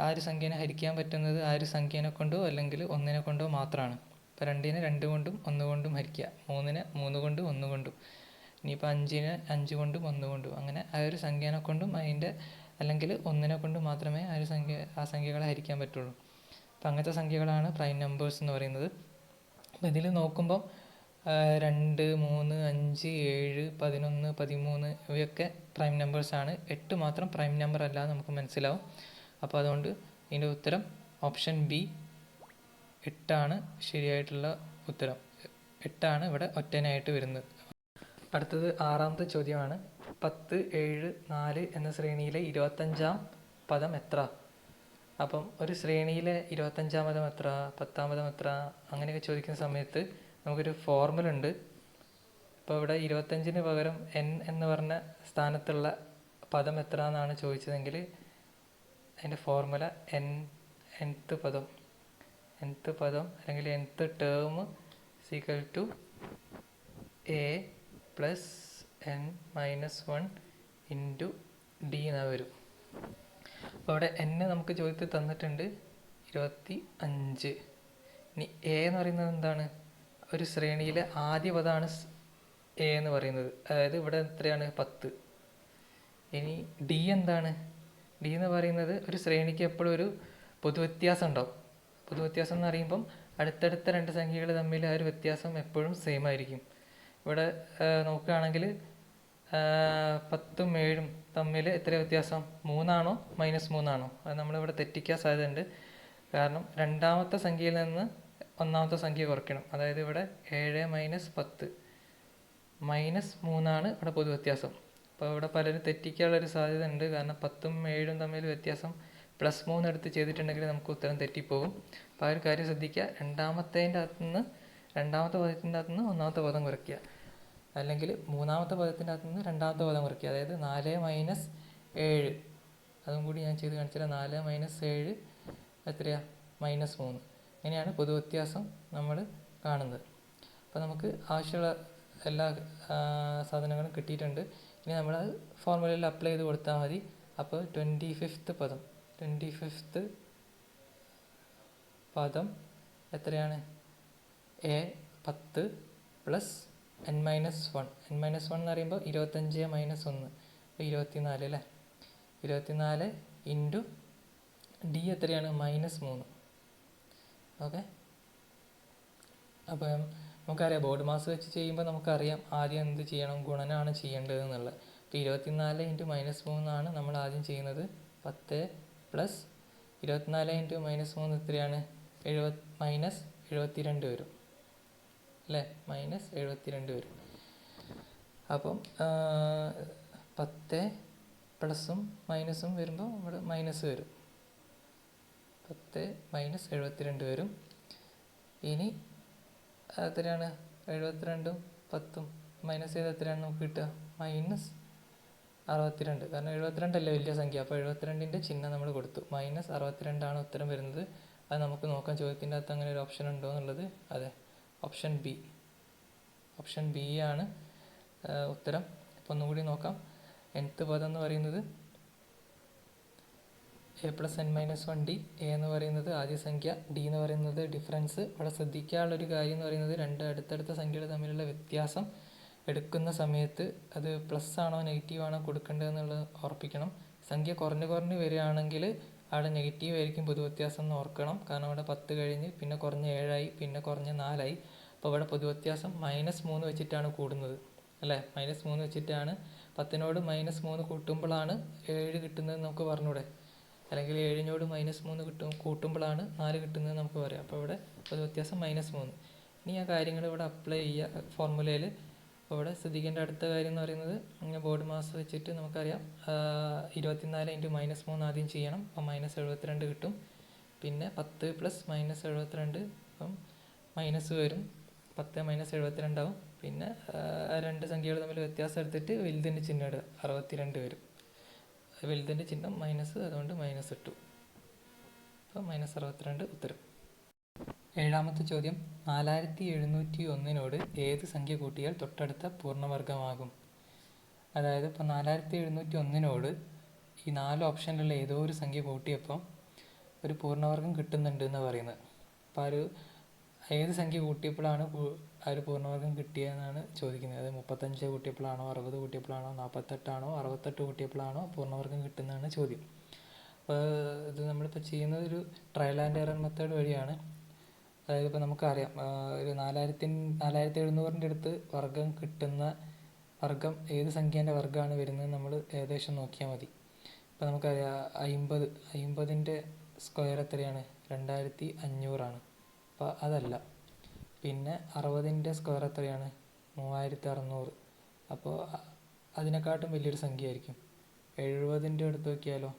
ആ ഒരു സംഖ്യേനെ ഹരിക്കാൻ പറ്റുന്നത് ആ ഒരു സംഖ്യേനെ കൊണ്ടോ അല്ലെങ്കിൽ ഒന്നിനെ കൊണ്ടോ മാത്രമാണ്. ഇപ്പോൾ 2നെ 2 കൊണ്ടും 1 കൊണ്ടും ഹരിക്കുക, 3നെ 3 കൊണ്ടും 1 കൊണ്ടും, ഇനിയിപ്പോൾ 5നെ 5 കൊണ്ടും 1 കൊണ്ടും, അങ്ങനെ ആ ഒരു സംഖ്യേനെ കൊണ്ടും അതിൻ്റെ അല്ലെങ്കിൽ ഒന്നിനെ കൊണ്ടും മാത്രമേ ആ സംഖ്യകളെ ഹരിക്കാൻ പറ്റുള്ളൂ. അപ്പം അങ്ങനത്തെ സംഖ്യകളാണ് പ്രൈം നമ്പേഴ്സ് എന്ന് പറയുന്നത്. അപ്പം ഇതിൽ നോക്കുമ്പോൾ 2, 3, 5, 7, 11, 13 ഇവയൊക്കെ പ്രൈം നമ്പേഴ്സാണ്. 8 മാത്രം പ്രൈം നമ്പർ അല്ല എന്ന് നമുക്ക് മനസ്സിലാവും. അപ്പോൾ അതുകൊണ്ട് ഇതിൻ്റെ ഉത്തരം ഓപ്ഷൻ ബി 8 ശരിയായിട്ടുള്ള ഉത്തരം. 8 ഇവിടെ ഒറ്റനായിട്ട് വരുന്നത്. അടുത്തത് 6ാമത്തെ ചോദ്യമാണ്. 10, 7, 4 എന്ന ശ്രേണിയിലെ 25ാം പദം എത്ര? അപ്പം ഒരു ശ്രേണിയിലെ 25ാം പദം എത്ര, 10ാം പദം എത്ര, അങ്ങനെയൊക്കെ ചോദിക്കുന്ന സമയത്ത് നമുക്കൊരു ഫോർമുല ഉണ്ട്. ഇപ്പോൾ ഇവിടെ 25ന് പകരം n എന്ന് പറഞ്ഞ സ്ഥാനത്തുള്ള പദം എത്ര എന്നാണ് ചോദിച്ചതെങ്കിൽ അതിൻ്റെ ഫോർമുല nth പദം അല്ലെങ്കിൽ nth term equal to a plus n minus 1 into d എന്നാണ് വരും. അപ്പോൾ അവിടെ n നമുക്ക് ചോദ്യത്തിൽ തന്നിട്ടുണ്ട് 25. ഇനി a എന്ന് പറയുന്നത് എന്താണ്? ഒരു ശ്രേണിയിലെ ആദ്യ പദമാണ് a എന്ന് പറയുന്നത്, അതായത് ഇവിടെ എത്രയാണ് 10. ഇനി d എന്താണ്? d എന്ന് പറയുന്നത് ഒരു ശ്രേണിക്ക് എപ്പോഴും ഒരു പൊതുവ്യത്യാസം ഉണ്ടാവും. പൊതുവ്യത്യാസം എന്ന് പറയുമ്പം അടുത്തടുത്ത 2 സംഖ്യകൾ തമ്മിൽ ആ ഒരു വ്യത്യാസം എപ്പോഴും സെയിം ആയിരിക്കും. ഇവിടെ നോക്കുകയാണെങ്കിൽ 10ഉം 7ഉം തമ്മിൽ എത്ര വ്യത്യാസം? 3 -3 അത് നമ്മളിവിടെ തെറ്റിക്കാൻ സാധ്യതയുണ്ട്. കാരണം രണ്ടാമത്തെ സംഖ്യയിൽ നിന്ന് ഒന്നാമത്തെ സംഖ്യ കുറയ്ക്കണം. അതായത് ഇവിടെ 7 - 10 -3 ഇവിടെ പൊതുവ്യത്യാസം. അപ്പോൾ ഇവിടെ പലരും തെറ്റിക്കാനുള്ളൊരു സാധ്യത ഉണ്ട്. കാരണം 10ഉം 7ഉം തമ്മിൽ വ്യത്യാസം +3 എടുത്ത് ചെയ്തിട്ടുണ്ടെങ്കിൽ നമുക്ക് ഉത്തരം തെറ്റിപ്പോകും. അപ്പോൾ ആ ഒരു കാര്യം ശ്രദ്ധിക്കുക. രണ്ടാമത്തെ പദത്തിൻ്റെ അകത്തുനിന്ന് ഒന്നാമത്തെ പദം കുറയ്ക്കുക, അല്ലെങ്കിൽ മൂന്നാമത്തെ പദത്തിൻ്റെ അകത്തുനിന്ന് രണ്ടാമത്തെ പദം കുറയ്ക്കുക. അതായത് 4 - 7, അതും കൂടി ഞാൻ ചെയ്ത് കാണിച്ചാൽ 4 - 7 എത്രയാണ്? -3. ഇങ്ങനെയാണ് പൊതുവ്യത്യാസം നമ്മൾ കാണുന്നത്. അപ്പോൾ നമുക്ക് ആവശ്യമുള്ള എല്ലാ സാധനങ്ങളും കിട്ടിയിട്ടുണ്ട്. ഇനി നമ്മൾ ഫോർമുലയിൽ അപ്ലൈ ചെയ്ത് കൊടുത്താൽ മതി. അപ്പോൾ 25th പദം എത്രയാണ്? a 10 plus n - 1. n - 1 എന്ന് പറയുമ്പോൾ 25 - 1 24 അല്ലേ? 24 ഇൻറ്റു d എത്രയാണ്? -3. ഓക്കെ. അപ്പം നമുക്കറിയാം ബോർഡ് മാസ് വെച്ച് ചെയ്യുമ്പോൾ നമുക്കറിയാം ആദ്യം എന്ത് ചെയ്യണം, ഗുണനമാണ് ചെയ്യേണ്ടത് എന്നുള്ളത്. ഇപ്പോൾ 24 ഇൻറ്റു -3 നമ്മൾ ആദ്യം ചെയ്യുന്നത്. 10 പ്ലസ് 24 ഇൻറ്റു -3 എത്രയാണ്? -72 വരും അല്ലേ? -72 വരും. അപ്പം 10 പ്ലസും മൈനസും വരുമ്പോൾ ഇവിടെ മൈനസ് വരും. 10 - 72 വരും. ഇനി എത്രയാണ്? 72ഉം 10ഉം മൈനസ് ചെയ്ത് എത്രയാണ് നമുക്ക് കിട്ടുക? -62. കാരണം 72 അല്ലേ വലിയ സംഖ്യ. അപ്പോൾ 72ൻ്റെ ചിഹ്നം നമ്മൾ കൊടുത്തു. -62 ഉത്തരം വരുന്നത്. അത് നമുക്ക് നോക്കാം ചോദ്യത്തിൻ്റെ അകത്ത് അങ്ങനെ ഒരു ഓപ്ഷൻ ഉണ്ടോ എന്നുള്ളത്. അതെ, ഓപ്ഷൻ ബി ആണ് ഉത്തരം. അപ്പോൾ ഒന്നുകൂടി നോക്കാം. nth പദം എന്ന് പറയുന്നത് a + n - 1d. a എന്ന് പറയുന്നത് ആദ്യ സംഖ്യ, d എന്ന് പറയുന്നത് ഡിഫറൻസ്. ഇവിടെ ശ്രദ്ധിക്കാനുള്ളൊരു കാര്യം എന്ന് പറയുന്നത് 2 അടുത്തടുത്ത സംഖ്യകൾ തമ്മിലുള്ള വ്യത്യാസം എടുക്കുന്ന സമയത്ത് അത് പ്ലസ് ആണോ നെഗറ്റീവ് ആണോ കൊടുക്കേണ്ടതെന്നുള്ളത് ഓർപ്പിക്കണം. സംഖ്യ കുറഞ്ഞ് വരികയാണെങ്കിൽ അവിടെ നെഗറ്റീവ് ആയിരിക്കും പൊതുവ്യത്യാസം എന്ന് ഓർക്കണം. കാരണം ഇവിടെ 10 കഴിഞ്ഞ് പിന്നെ കുറഞ്ഞ് 7 പിന്നെ കുറഞ്ഞ് 4. അപ്പോൾ ഇവിടെ പൊതുവ്യത്യാസം -3 വെച്ചിട്ടാണ് കൂടുന്നത് അല്ലേ? -3 വെച്ചിട്ടാണ്. 10നോട് -3 കൂട്ടുമ്പോഴാണ് 7 കിട്ടുന്നത് നമുക്ക് പറഞ്ഞൂടെ? അല്ലെങ്കിൽ 7നോട് -3 കൂട്ടുമ്പോഴാണ് 4 കിട്ടുന്നത് നമുക്ക് പറയാം. അപ്പോൾ ഇവിടെ പൊതുവ്യത്യാസം -3. ഇനി ആ കാര്യങ്ങൾ ഇവിടെ അപ്ലൈ ചെയ്യുക ഫോർമുലയിൽ. അപ്പോൾ ഇവിടെ ശ്രദ്ധിക്കേണ്ട അടുത്ത കാര്യം എന്ന് പറയുന്നത് ബോർഡ് മാസ് വെച്ചിട്ട് നമുക്കറിയാം 24 ഇൻറ്റു -3 ആദ്യം ചെയ്യണം. അപ്പം -72 കിട്ടും. പിന്നെ 10 പ്ലസ് -72 അപ്പം മൈനസ് വരും. 10 - 72 ആവും. പിന്നെ 2 സംഖ്യകൾ തമ്മിൽ വ്യത്യാസം എടുത്തിട്ട് വലുതിൻ്റെ ചിഹ്നം ഇടുക. 62 വരും. വലുതിൻ്റെ ചിഹ്നം മൈനസ്, അതുകൊണ്ട് -ഇട്ടു. അപ്പോൾ -62 ഉത്തരം. 7ാമത്തെ ചോദ്യം. 4701നോട് ഏത് സംഖ്യ കൂട്ടിയാൽ തൊട്ടടുത്ത പൂർണ്ണവർഗമാകും? അതായത് ഇപ്പോൾ 4701നോട് ഈ 4 ഓപ്ഷനിലുള്ള ഏതോ ഒരു സംഖ്യ കൂട്ടിയപ്പം ഒരു പൂർണ്ണവർഗം കിട്ടുന്നുണ്ട് എന്നാണ് പറയുന്നത്. അപ്പോൾ ഏത് സംഖ്യ കൂട്ടിയപ്പോഴാണ് ആ ഒരു പൂർണ്ണവർഗം കിട്ടിയതെന്നാണ് ചോദിക്കുന്നത്. അത് 35 കൂട്ടിയപ്പോഴാണോ, 60 കൂട്ടിയപ്പോഴാണോ, 48ആണോ, 68 കൂട്ടിയപ്പോഴാണോ പൂർണ്ണവർഗം കിട്ടുന്നതാണ് ചോദ്യം. അപ്പോൾ ഇത് നമ്മളിപ്പോൾ ചെയ്യുന്നത് ഒരു ട്രയൽ ആൻഡ് എറർ മെത്തേഡ് വഴിയാണ്. അതായത് ഇപ്പോൾ നമുക്കറിയാം ഒരു 4700ൻ്റെ അടുത്ത് വർഗം കിട്ടുന്ന വർഗം ഏത് സംഖ്യേൻ്റെ വർഗ്ഗമാണ് വരുന്നത് നമ്മൾ ഏകദേശം നോക്കിയാൽ മതി. ഇപ്പോൾ നമുക്കറിയാം 50ൻ്റെ സ്ക്വയർ എത്രയാണ്? 2500 അപ്പോൾ അതല്ല. പിന്നെ 60ൻ്റെ സ്ക്വയർ എത്രയാണ്? 3600. അപ്പോൾ അതിനെക്കാട്ടും വലിയൊരു സംഖ്യ ആയിരിക്കും. 70ൻ്റെ അടുത്ത് നോക്കിയാലോ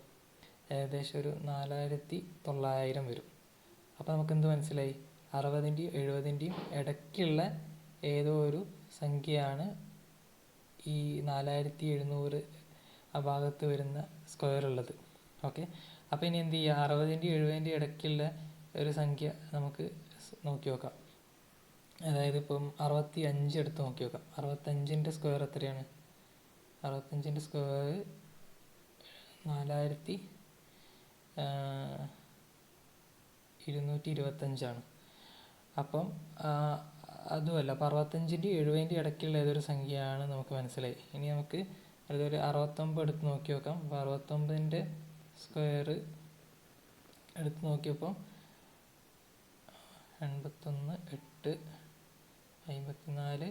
ഏകദേശം ഒരു 4900 വരും. അപ്പോൾ നമുക്കെന്ത് മനസ്സിലായി? 60ൻ്റെയും 70ൻ്റെയും ഇടയ്ക്കുള്ള ഏതോ ഒരു സംഖ്യയാണ് ഈ 4700 ആ ഭാഗത്ത് വരുന്ന സ്ക്വയർ ഉള്ളത്. ഓക്കെ, അപ്പോൾ ഇനി എന്ത് ചെയ്യുക? 60ൻ്റെയും 70ൻ്റെയും ഇടയ്ക്കുള്ള ഒരു സംഖ്യ നമുക്ക് നോക്കി നോക്കാം. അതായത് ഇപ്പം 65 എടുത്ത് നോക്കി നോക്കാം. 65ൻ്റെ സ്ക്വയർ എത്രയാണ്? 65ൻ്റെ സ്ക്വയർ 4225. അപ്പം അതുമല്ല. അപ്പോൾ 65ൻ്റെയും 70ൻ്റെയും ഇടയ്ക്കുള്ള ഏതൊരു സംഖ്യയാണ് നമുക്ക് മനസ്സിലായി. ഇനി നമുക്ക് അതൊരു 69 എടുത്ത് നോക്കി നോക്കാം. അപ്പോൾ 69ൻ്റെ സ്ക്വയർ എടുത്ത് നോക്കിയപ്പോൾ 81, 8, 54,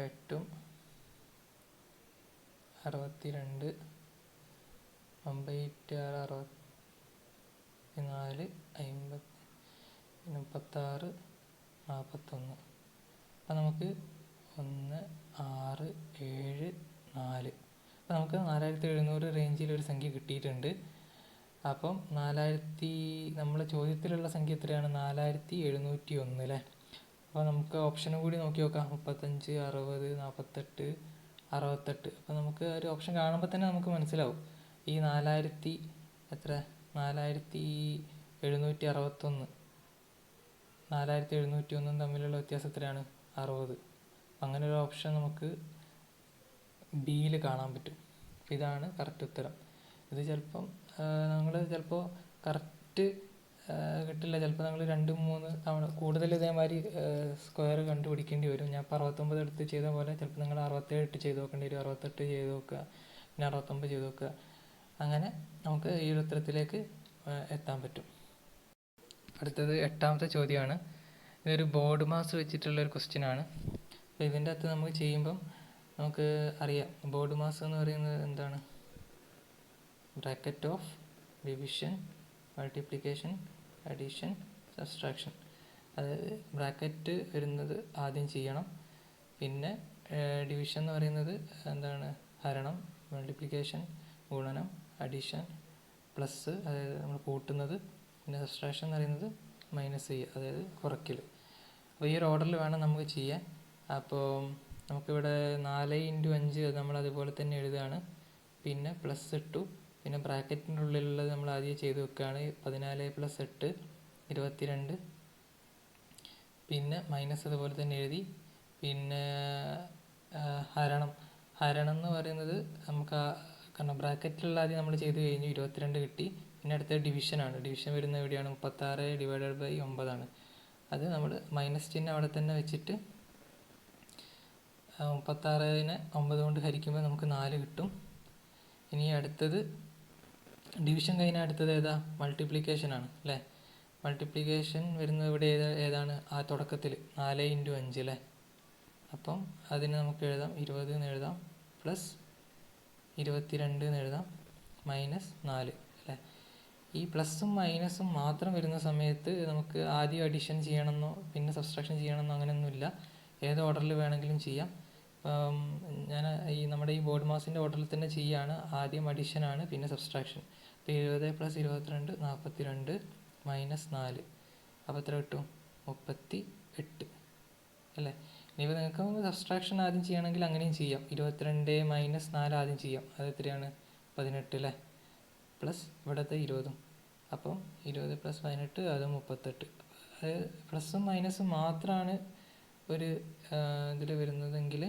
8, 62, 96, 64, 50, 36, 41. അപ്പം നമുക്ക് 1, 6, 7, 4. അപ്പം നമുക്ക് 4700 റേഞ്ചിൽ ഒരു സംഖ്യ കിട്ടിയിട്ടുണ്ട്. അപ്പം നമ്മൾ ചോദ്യത്തിലുള്ള സംഖ്യ എത്രയാണ്? 4701 അല്ലേ? അപ്പോൾ നമുക്ക് ഓപ്ഷനും കൂടി നോക്കി നോക്കാം. 35, 60, 48, 68. അപ്പോൾ നമുക്ക് ഒരു ഓപ്ഷൻ കാണുമ്പോൾ തന്നെ നമുക്ക് മനസ്സിലാവും ഈ 4761 4701 തമ്മിലുള്ള വ്യത്യാസം എത്രയാണ്? 60. അങ്ങനെ ഒരു ഓപ്ഷൻ നമുക്ക് ബിയിൽ കാണാൻ പറ്റും. ഇതാണ് കറക്റ്റ് ഉത്തരം. ഇത് ചിലപ്പോൾ കറക്റ്റ് കിട്ടില്ല. ചിലപ്പോൾ നമ്മൾ 2-3 തവണ കൂടുതൽ ഇതേമാതിരി സ്ക്വയർ കണ്ടുപിടിക്കേണ്ടി വരും. ഞാൻ ഇപ്പോൾ 69 എടുത്ത് ചെയ്ത പോലെ ചിലപ്പോൾ നിങ്ങൾ 67 ചെയ്ത് നോക്കേണ്ടി വരും. 68 ചെയ്ത് നോക്കുക, പിന്നെ 69 ചെയ്ത് നോക്കുക. അങ്ങനെ നമുക്ക് ഈ ഒരു ഉത്തരത്തിലേക്ക് എത്താൻ പറ്റും. അടുത്തത് 8ാമത്തെ ചോദ്യമാണ്. ഇതൊരു ബോർഡ് മാസ് വെച്ചിട്ടുള്ളൊരു ക്വസ്റ്റ്യനാണ്. അപ്പോൾ ഇതിൻ്റെ അകത്ത് നമുക്ക് ചെയ്യുമ്പം നമുക്ക് അറിയാം ബോർഡ് മാസ് എന്ന് പറയുന്നത് എന്താണ്? Bracket of division, multiplication, addition, subtraction. അതായത് ബ്രാക്കറ്റ് വരുന്നത് ആദ്യം ചെയ്യണം. പിന്നെ ഡിവിഷൻ എന്ന് പറയുന്നത് എന്താണ്? ഹരണം, മൾട്ടിപ്ലിക്കേഷൻ ഗുണനം, അഡീഷൻ പ്ലസ്, അതായത് നമ്മൾ കൂട്ടുന്നത്. പിന്നെ സബ്സ്ട്രാക്ഷൻ എന്ന് പറയുന്നത് മൈനസ് ചെയ്യുക, അതായത് കുറയ്ക്കൽ. അപ്പോൾ ഈ ഒരു ഓർഡറിൽ വേണം നമുക്ക് ചെയ്യാൻ. അപ്പോൾ നമുക്കിവിടെ 4x5 നമ്മൾ അതുപോലെ തന്നെ എഴുതുകയാണ്. പിന്നെ പ്ലസ് ഇട്ടു. പിന്നെ ബ്രാക്കറ്റിൻ്റെ ഉള്ളിലുള്ളത് നമ്മൾ ആദ്യം ചെയ്ത് വെക്കുകയാണ്. 14 + 8 22. പിന്നെ മൈനസ് അതുപോലെ തന്നെ എഴുതി. പിന്നെ ഹരണം എന്ന് പറയുന്നത് നമുക്ക് കാരണം ബ്രാക്കറ്റിലുള്ള ആദ്യം നമ്മൾ ചെയ്ത് കഴിഞ്ഞു, 22 കിട്ടി. പിന്നെ അടുത്ത ഡിവിഷനാണ്. ഡിവിഷൻ വരുന്ന എവിടെയാണ്? 36/9 അത് നമ്മൾ മൈനസ് ചിഹ്നം അവിടെ തന്നെ വെച്ചിട്ട് 36നെ 9 കൊണ്ട് ഹരിക്കുമ്പോൾ നമുക്ക് 4 കിട്ടും. ഇനി അടുത്തത് ഡിവിഷൻ കഴിഞ്ഞാൽ അടുത്തത് ഏതാ? മൾട്ടിപ്ലിക്കേഷനാണ് അല്ലേ? മൾട്ടിപ്ലിക്കേഷൻ വരുന്നത് ഇവിടെ ഏതാണ്? ആ തുടക്കത്തിൽ 4x5 അല്ലേ? അപ്പം അതിന് നമുക്ക് എഴുതാം 20 എന്ന് എഴുതാം, പ്ലസ് 22 എന്ന് എഴുതാം, മൈനസ് 4 അല്ലേ? ഈ പ്ലസും മൈനസും മാത്രം വരുന്ന സമയത്ത് നമുക്ക് ആദ്യം അഡിഷൻ ചെയ്യണമെന്നോ പിന്നെ സബ്സ്ട്രാക്ഷൻ ചെയ്യണമെന്നോ അങ്ങനെയൊന്നുമില്ല. ഏത് ഓർഡറിൽ വേണമെങ്കിലും ചെയ്യാം. ഞാൻ നമ്മുടെ ഈ ബോർഡ് മാസിൻ്റെ ഓർഡറിൽ തന്നെ ചെയ്യുകയാണ്. ആദ്യം അഡിഷനാണ്, പിന്നെ സബ്സ്ട്രാക്ഷൻ. അപ്പോൾ 20 + 22 42 മൈനസ് 4. അപ്പോൾ എത്ര കിട്ടും? 38 അല്ലേ? ഇനിയിപ്പോൾ നിങ്ങൾക്ക് സബ്സ്ട്രാക്ഷൻ ആദ്യം ചെയ്യണമെങ്കിൽ അങ്ങനെയും ചെയ്യാം. 22 - 4 ആദ്യം ചെയ്യാം. അത് എത്രയാണ്? 18 അല്ലേ? പ്ലസ് ഇവിടുത്തെ 20. അപ്പം 20 + 18 അത് 38. അതായത് പ്ലസും മൈനസും മാത്രമാണ് ഒരു ഇതിൽ വരുന്നതെങ്കിൽ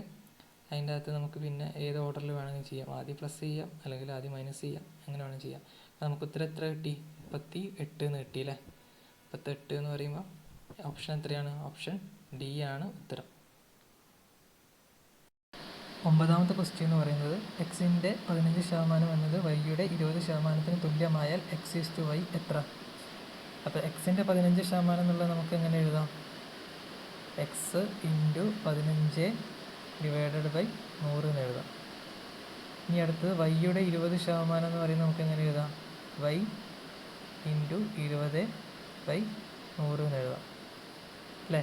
അതിൻ്റെ അകത്ത് നമുക്ക് പിന്നെ ഏത് ഓർഡറിൽ വേണമെങ്കിലും ചെയ്യാം. ആദ്യം പ്ലസ് ചെയ്യാം, അല്ലെങ്കിൽ ആദ്യം മൈനസ് ചെയ്യാം, അങ്ങനെ വേണമെങ്കിൽ ചെയ്യാം. നമുക്ക് ഉത്തരം എത്ര കിട്ടി? 38 എന്ന് കിട്ടി അല്ലേ? 38 എന്ന് പറയുമ്പോൾ ഓപ്ഷൻ എത്രയാണ്? ഓപ്ഷൻ ഡി ആണ് ഉത്തരം. 9ാമത്തെ ക്വസ്റ്റ്യൻ എന്ന് പറയുന്നത് എക്സിൻ്റെ 15% എന്നത് വൈയുടെ 20%-ന് തുല്യമായാൽ x/y എത്ര? അപ്പോൾ എക്സിൻ്റെ 15% എന്നുള്ളത് നമുക്ക് എങ്ങനെ എഴുതാം? x × 15 ഡിവൈഡഡ് ബൈ 100 എന്ന് എഴുതാം. ഇനി അടുത്തത് വൈയുടെ 20% എന്ന് പറയുന്നത് നമുക്ക് എങ്ങനെ എഴുതാം? y × 20/100 എന്ന് എഴുതാം അല്ലേ?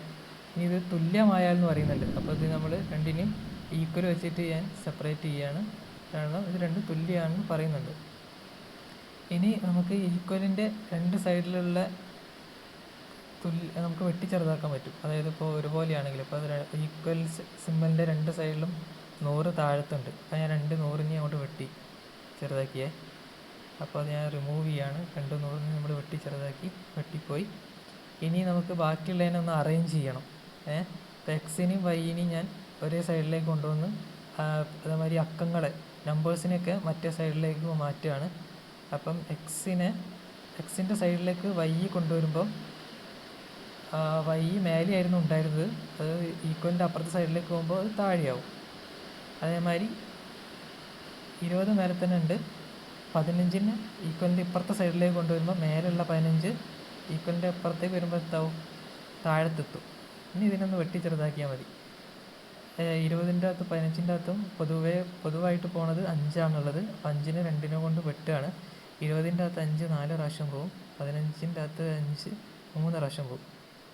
ഇനി ഇത് തുല്യമായാൽ എന്ന് പറയുന്നുണ്ട്. അപ്പോൾ ഇത് നമ്മൾ രണ്ടിനെയും ഈക്വൽ വെച്ചിട്ട് ഞാൻ സെപ്പറേറ്റ് ചെയ്യുകയാണ്, കാരണം ഇത് രണ്ടും തുല്യമാണെന്ന് പറയുന്നുണ്ട്. ഇനി നമുക്ക് ഈക്വലിൻ്റെ രണ്ട് സൈഡിലുള്ള നമുക്ക് വെട്ടി ചെറുതാക്കാൻ പറ്റും. അതായത് ഇപ്പോൾ ഒരുപോലെയാണെങ്കിൽ ഇപ്പോൾ ഈക്വൽ സിമ്പലിൻ്റെ രണ്ട് സൈഡിലും 100 താഴത്തുണ്ട്. അപ്പോൾ ഞാൻ 2 100 അങ്ങോട്ട് വെട്ടി ചെറുതാക്കിയേ. അപ്പോൾ അത് ഞാൻ റിമൂവ് ചെയ്യാണ്. 2 100 നമ്മൾ വെട്ടി ചെറുതാക്കി, വെട്ടിപ്പോയി. ഇനി നമുക്ക് ബാക്കിയുള്ളതിനെ ഒന്ന് അറേഞ്ച് ചെയ്യണം. ഇപ്പോൾ എക്സിനെയും വൈനെയും ഞാൻ ഒരേ സൈഡിലേക്ക് കൊണ്ടുവന്ന് അതേമാതിരി അക്കങ്ങളെ നമ്പേഴ്സിനെയൊക്കെ മറ്റേ സൈഡിലേക്ക് മാറ്റുകയാണ്. അപ്പം എക്സിൻ്റെ സൈഡിലേക്ക് വൈ കൊണ്ടുവരുമ്പം വൈ മേലെയായിരുന്നു ഉണ്ടായിരുന്നത്, അത് ഈക്വലിൻ്റെ അപ്പുറത്തെ സൈഡിലേക്ക് പോകുമ്പോൾ അത് താഴെയാവും. അതേമാതിരി 20 മേലെ തന്നെ ഉണ്ട്. 15ന് ഈക്വലിൻ്റെ ഇപ്പുറത്തെ സൈഡിലേക്ക് കൊണ്ടുവരുമ്പോൾ മേലുള്ള 15 ഈക്വലിൻ്റെ അപ്പുറത്തേക്ക് വരുമ്പോൾ എത്താവും? താഴത്തെത്തും. ഇനി ഇതിനൊന്ന് വെട്ടി ചെറുതാക്കിയാൽ മതി. 20ൻ്റെ അകത്ത് 15ൻ്റെ അകത്തും പൊതുവായിട്ട് പോണത് 5 ആണുള്ളത്. 5നെ 2നെ കൊണ്ട് വെട്ടുകയാണ്. 20ൻ്റെ അകത്ത് 5 4 പ്രാവശ്യം പോകും. 15ൻ്റെ അകത്ത് 5 3 പ്രാവശ്യം പോകും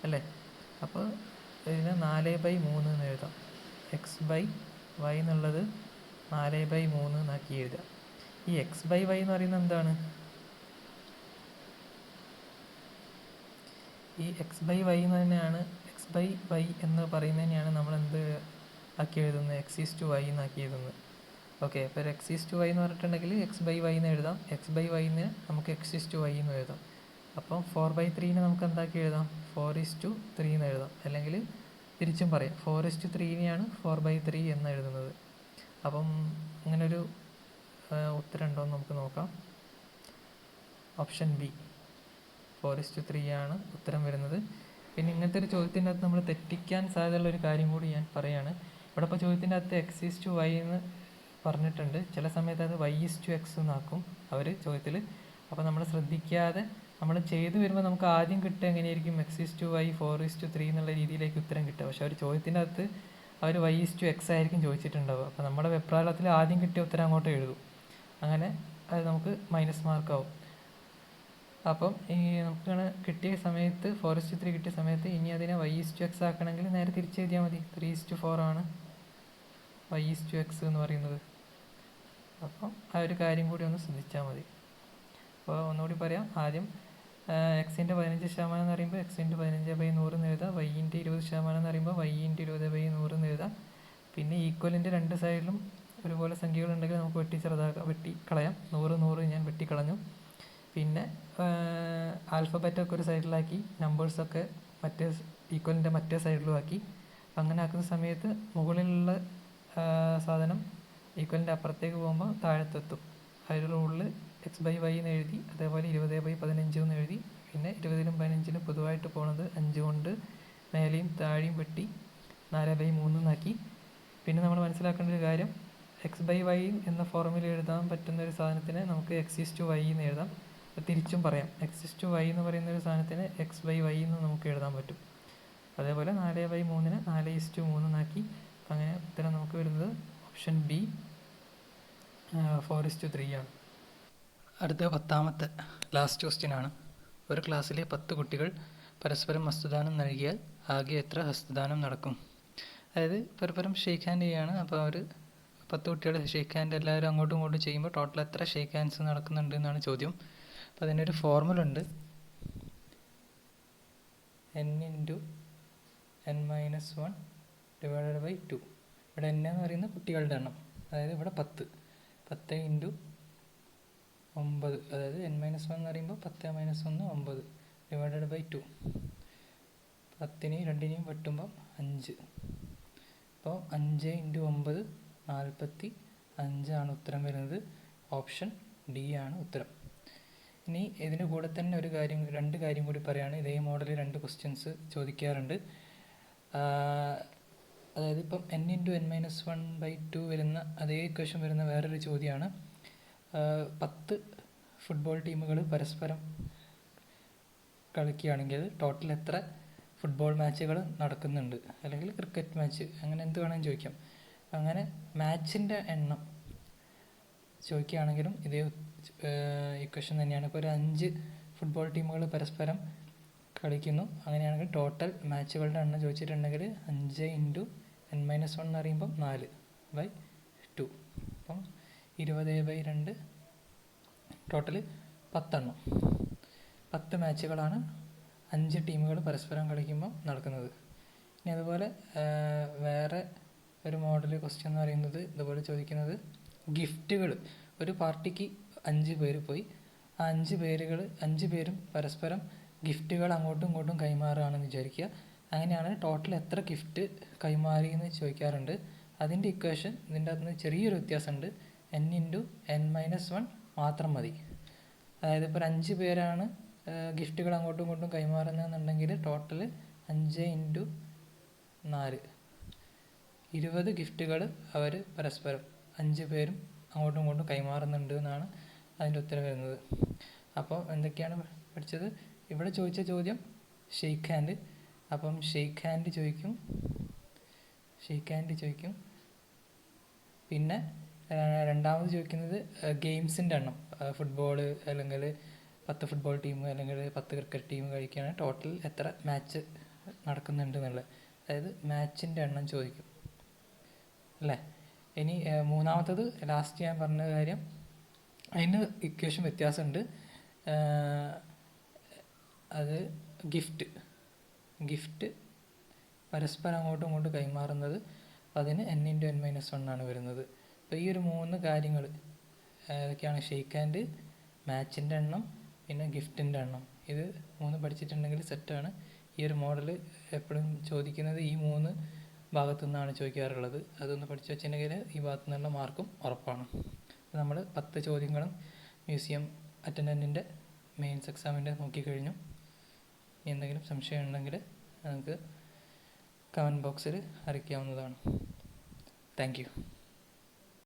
അല്ലേ? അപ്പോൾ ഇതിനെ 4/3 എന്ന് എഴുതാം. x/y എന്നുള്ളത് 4/3 എന്നാക്കി എഴുതാം. ഈ x/y എന്ന് പറയുന്നത് എന്താണ്? ഈ x/y എന്ന് തന്നെയാണ്, x/y എന്ന് പറയുന്നതിനെയാണ് നമ്മൾ എന്ത് ആക്കി എഴുതുന്നത്? x/y എന്നാക്കി എഴുതുന്നത്. ഓക്കെ, അപ്പോൾ x/y എന്ന് പറഞ്ഞിട്ടുണ്ടെങ്കിൽ x/y എന്ന് എഴുതാം. x/y നമുക്ക് x/y എന്ന് എഴുതാം. അപ്പം 4/3നെ നമുക്ക് എന്താക്കി എഴുതാം? 4:3 എന്ന് എഴുതാം. അല്ലെങ്കിൽ തിരിച്ചും പറയാം, 4:3നെയാണ് 4/3 എന്ന് എഴുതുന്നത്. അപ്പം അങ്ങനൊരു ഉത്തരം ഉണ്ടോ എന്ന് നമുക്ക് നോക്കാം. ഓപ്ഷൻ ബി 4:3 ആണ് ഉത്തരം വരുന്നത്. പിന്നെ ഇങ്ങനത്തെ ഒരു ചോദ്യത്തിൻ്റെ അകത്ത് നമ്മൾ തെറ്റിക്കാൻ സാധ്യതയുള്ള ഒരു കാര്യം കൂടി ഞാൻ പറയുകയാണ്. ഇവിടെ ഇപ്പോൾ ചോദ്യത്തിൻ്റെ അകത്ത് x/y എന്ന് പറഞ്ഞിട്ടുണ്ട്. ചില സമയത്ത് അത് y/x എന്നാക്കും അവർ ചോദ്യത്തിൽ. അപ്പോൾ നമ്മൾ ശ്രദ്ധിക്കാതെ നമ്മൾ ചെയ്തു വരുമ്പോൾ നമുക്ക് ആദ്യം കിട്ടുക എങ്ങനെയായിരിക്കും? x/y 4:3 എന്നുള്ള രീതിയിലേക്ക് ഉത്തരം കിട്ടുക. പക്ഷേ അവർ ചോദ്യത്തിൻ്റെ അകത്ത് അവർ y/x ആയിരിക്കും ചോദിച്ചിട്ടുണ്ടാവുക. അപ്പോൾ നമ്മുടെ വെപ്രാളത്തിൽ ആദ്യം കിട്ടിയ ഉത്തരം അങ്ങോട്ട് എഴുതും. അങ്ങനെ അത് നമുക്ക് മൈനസ് മാർക്കാവും. അപ്പം ഈ നമുക്ക് കിട്ടിയ സമയത്ത് 4:3 കിട്ടിയ സമയത്ത് ഇനി അതിനെ y/x ആക്കണമെങ്കിൽ നേരെ തിരിച്ചെഴുതിയാൽ മതി. 3:4 ആണ് y/x എന്ന് പറയുന്നത്. അപ്പം ആ ഒരു കാര്യം കൂടി ഒന്ന് ശ്രദ്ധിച്ചാൽ മതി. അപ്പോൾ ഒന്നുകൂടി പറയാം. ആദ്യം എക്സിൻ്റെ 15% എന്ന് പറയുമ്പോൾ x/15/100 എന്ന് എഴുതാം. വൈൻ്റെ 20% എന്ന് പറയുമ്പോൾ y/20/100 എന്ന് എഴുതാം. പിന്നെ ഈക്വലിൻ്റെ രണ്ട് സൈഡിലും ഒരുപോലെ സംഖ്യകളുണ്ടെങ്കിൽ നമുക്ക് വെട്ടിക്കളയാം. 100 100 ഞാൻ വെട്ടിക്കളഞ്ഞു. പിന്നെ ആൽഫബറ്റൊക്കെ ഒരു സൈഡിലാക്കി, നമ്പേഴ്സൊക്കെ മറ്റേ ഈക്വലിൻ്റെ മറ്റേ സൈഡിലും ആക്കി. അങ്ങനെ ആക്കുന്ന സമയത്ത് മുകളിലുള്ള സാധനം ഈക്വലിൻ്റെ അപ്പുറത്തേക്ക് പോകുമ്പോൾ താഴത്തെത്തും. അതിൻ്റെ റൂളിൽ x/y എന്ന് എഴുതി, അതേപോലെ 20/15 എന്ന് എഴുതി. പിന്നെ 20നും 15നും പൊതുവായിട്ട് പോണത് 5 കൊണ്ട് മേലെയും താഴെയും വെട്ടി 4/3 എന്നാക്കി. പിന്നെ നമ്മൾ മനസ്സിലാക്കേണ്ട ഒരു കാര്യം, x/y എന്ന ഫോർമുല എഴുതാൻ പറ്റുന്ന ഒരു സാധനത്തിന് നമുക്ക് x/y എന്ന് എഴുതാം. തിരിച്ചും പറയാം, x/y എന്ന് പറയുന്ന ഒരു സാധനത്തിന് x/y എന്ന് നമുക്ക് എഴുതാൻ പറ്റും. അതേപോലെ 4/3നെ 4:3 എന്നാക്കി. അങ്ങനെ ഉത്തരം നമുക്ക് വരുന്നത് ഓപ്ഷൻ ബി 4:3 ആണ്. അടുത്ത 10ാമത്തെ ലാസ്റ്റ് ക്വസ്റ്റ്യൻ ആണ്. ഒരു ക്ലാസ്സിലെ 10 കുട്ടികൾ പരസ്പരം ഹസ്തദാനം നൽകിയാൽ ആകെ എത്ര ഹസ്തദാനം നടക്കും? അതായത് പരസ്പരം ഷേക്ക് ഹാൻഡ് ചെയ്യുകയാണ്. അപ്പോൾ അവർ 10 കുട്ടികൾ ഷേക്ക് ഹാൻഡ് എല്ലാവരും അങ്ങോട്ടും ഇങ്ങോട്ടും ചെയ്യുമ്പോൾ ടോട്ടൽ എത്ര ഷേക്ക് ഹാൻഡ്സ് നടക്കുന്നുണ്ട് എന്നാണ് ചോദ്യം. അപ്പോൾ അതിനൊരു ഫോർമുല ഉണ്ട്. n/n-1 divided by 2. ഇവിടെ n എന്ന് പറയുന്നത് കുട്ടികളുടെ എണ്ണം, അതായത് ഇവിടെ 10 × 9, അതായത് n-1 എന്ന് പറയുമ്പോൾ 10 - 1 9 ഡിവൈഡഡ് ബൈ 2. 10നെയും 2നെയും വെട്ടുമ്പം 5. അപ്പോൾ 5 × 9 45 ആണ് ഉത്തരം വരുന്നത്. ഓപ്ഷൻ ഡി ആണ് ഉത്തരം. ഇനി ഇതിന് കൂടെ തന്നെ രണ്ട് കാര്യം കൂടി പറയുകയാണ്. ഇതേ മോഡൽ 2 ക്വസ്റ്റ്യൻസ് ചോദിക്കാറുണ്ട്. അതായത് ഇപ്പം n×n-1/2 വരുന്ന അതേ ഇക്വേഷൻ വരുന്ന വേറൊരു ചോദ്യമാണ്. 10 ഫുട്ബോൾ ടീമുകൾ പരസ്പരം കളിക്കുകയാണെങ്കിൽ ടോട്ടൽ എത്ര ഫുട്ബോൾ മാച്ചുകൾ നടക്കുന്നുണ്ട്, അല്ലെങ്കിൽ ക്രിക്കറ്റ് മാച്ച്, അങ്ങനെ എന്ത് വേണമെങ്കിലും ചോദിക്കാം. അങ്ങനെ മാച്ചിൻ്റെ എണ്ണം ചോദിക്കുകയാണെങ്കിലും ഇതേ ഇക്വേഷൻ തന്നെയാണ്. ഇപ്പോൾ ഒരു 5 ഫുട്ബോൾ ടീമുകൾ പരസ്പരം കളിക്കുന്നു. അങ്ങനെയാണെങ്കിൽ ടോട്ടൽ മാച്ചുകളുടെ എണ്ണം ചോദിച്ചിട്ടുണ്ടെങ്കിൽ 5 × n-1 എന്ന് പറയുമ്പം 4/2. അപ്പം 20/2 ടോട്ടൽ 10 എണ്ണം. 10 മാച്ചുകളാണ് 5 ടീമുകൾ പരസ്പരം കളിക്കുമ്പോൾ നടക്കുന്നത്. ഇനി അതുപോലെ വേറെ ഒരു മോഡൽ ക്വസ്റ്റ്യൻ എന്ന് പറയുന്നത് ഇതുപോലെ ചോദിക്കുന്നത് ഗിഫ്റ്റുകൾ. ഒരു പാർട്ടിക്ക് 5 പേര് പോയി. ആ 5 പേരും പരസ്പരം ഗിഫ്റ്റുകൾ അങ്ങോട്ടും ഇങ്ങോട്ടും കൈമാറുകയാണെന്ന് വിചാരിക്കുക. അങ്ങനെയാണ് ടോട്ടൽ എത്ര ഗിഫ്റ്റ് കൈമാറി എന്ന് ചോദിക്കാറുണ്ട്. അതിൻ്റെ ഇക്വേഷൻ ഇതിൻ്റെ അകത്ത് നിന്ന് ചെറിയൊരു വ്യത്യാസമുണ്ട്. n×n-1 മാത്രം മതി. അതായത് ഇപ്പോൾ 5 പേരാണ് ഗിഫ്റ്റുകൾ അങ്ങോട്ടും ഇങ്ങോട്ടും കൈമാറുന്നതെന്നുണ്ടെങ്കിൽ ടോട്ടൽ 5×4 20 ഗിഫ്റ്റുകൾ അവർ പരസ്പരം 5 പേരും അങ്ങോട്ടും ഇങ്ങോട്ടും കൈമാറുന്നുണ്ട് എന്നാണ് അതിൻ്റെ ഉത്തരം വരുന്നത്. അപ്പോൾ എന്തൊക്കെയാണ് പഠിച്ചത്? ഇവിടെ ചോദിച്ച ചോദ്യം ഷെയ്ക്ക് ഹാൻഡ്. അപ്പം ഷെയ്ക്ക് ഹാൻഡ് ചോദിക്കും. പിന്നെ രണ്ടാമത് ചോദിക്കുന്നത് ഗെയിംസിൻ്റെ എണ്ണം. ഫുട്ബോൾ അല്ലെങ്കിൽ 10 ഫുട്ബോൾ ടീം അല്ലെങ്കിൽ 10 ക്രിക്കറ്റ് ടീം കളിക്കുകയാണെങ്കിൽ ടോട്ടൽ എത്ര മാച്ച് നടക്കുന്നുണ്ട് എന്നുള്ളത്, അതായത് മാച്ചിൻ്റെ എണ്ണം ചോദിക്കും അല്ലേ. ഇനി മൂന്നാമത്തത് ലാസ്റ്റ് ഞാൻ പറഞ്ഞ കാര്യം, അതിന് ഇക്വേഷൻ വ്യത്യാസമുണ്ട്. അത് ഗിഫ്റ്റ് പരസ്പരം അങ്ങോട്ടും ഇങ്ങോട്ടും കൈമാറുന്നത്, അതിന് n×n-1 ആണ് വരുന്നത്. അപ്പോൾ ഈ ഒരു 3 കാര്യങ്ങൾ ഏതൊക്കെയാണ്? ഷെയ്ക്ക് ഹാൻഡ്, മാച്ചിൻ്റെ എണ്ണം, പിന്നെ ഗിഫ്റ്റിൻ്റെ എണ്ണം. ഇത് 3 പഠിച്ചിട്ടുണ്ടെങ്കിൽ സെറ്റാണ്. ഈ ഒരു മോഡൽ എപ്പോഴും ചോദിക്കുന്നത് ഈ 3 ഭാഗത്തു നിന്നാണ് ചോദിക്കാറുള്ളത്. അതൊന്ന് പഠിച്ചു വെച്ചിട്ടുണ്ടെങ്കിൽ ഈ ഭാഗത്തു നിന്നുള്ള മാർക്കും ഉറപ്പാണ്. നമ്മൾ 10 ചോദ്യങ്ങളും മ്യൂസിയം അറ്റൻഡൻറ്റിൻ്റെ മെയിൻസ് എക്സാമിൻ്റെ നോക്കിക്കഴിഞ്ഞു. എന്തെങ്കിലും സംശയം ഉണ്ടെങ്കിൽ നമുക്ക് കമൻറ്റ് ബോക്സിൽ അറിയിക്കാവുന്നതാണ്. Thank you.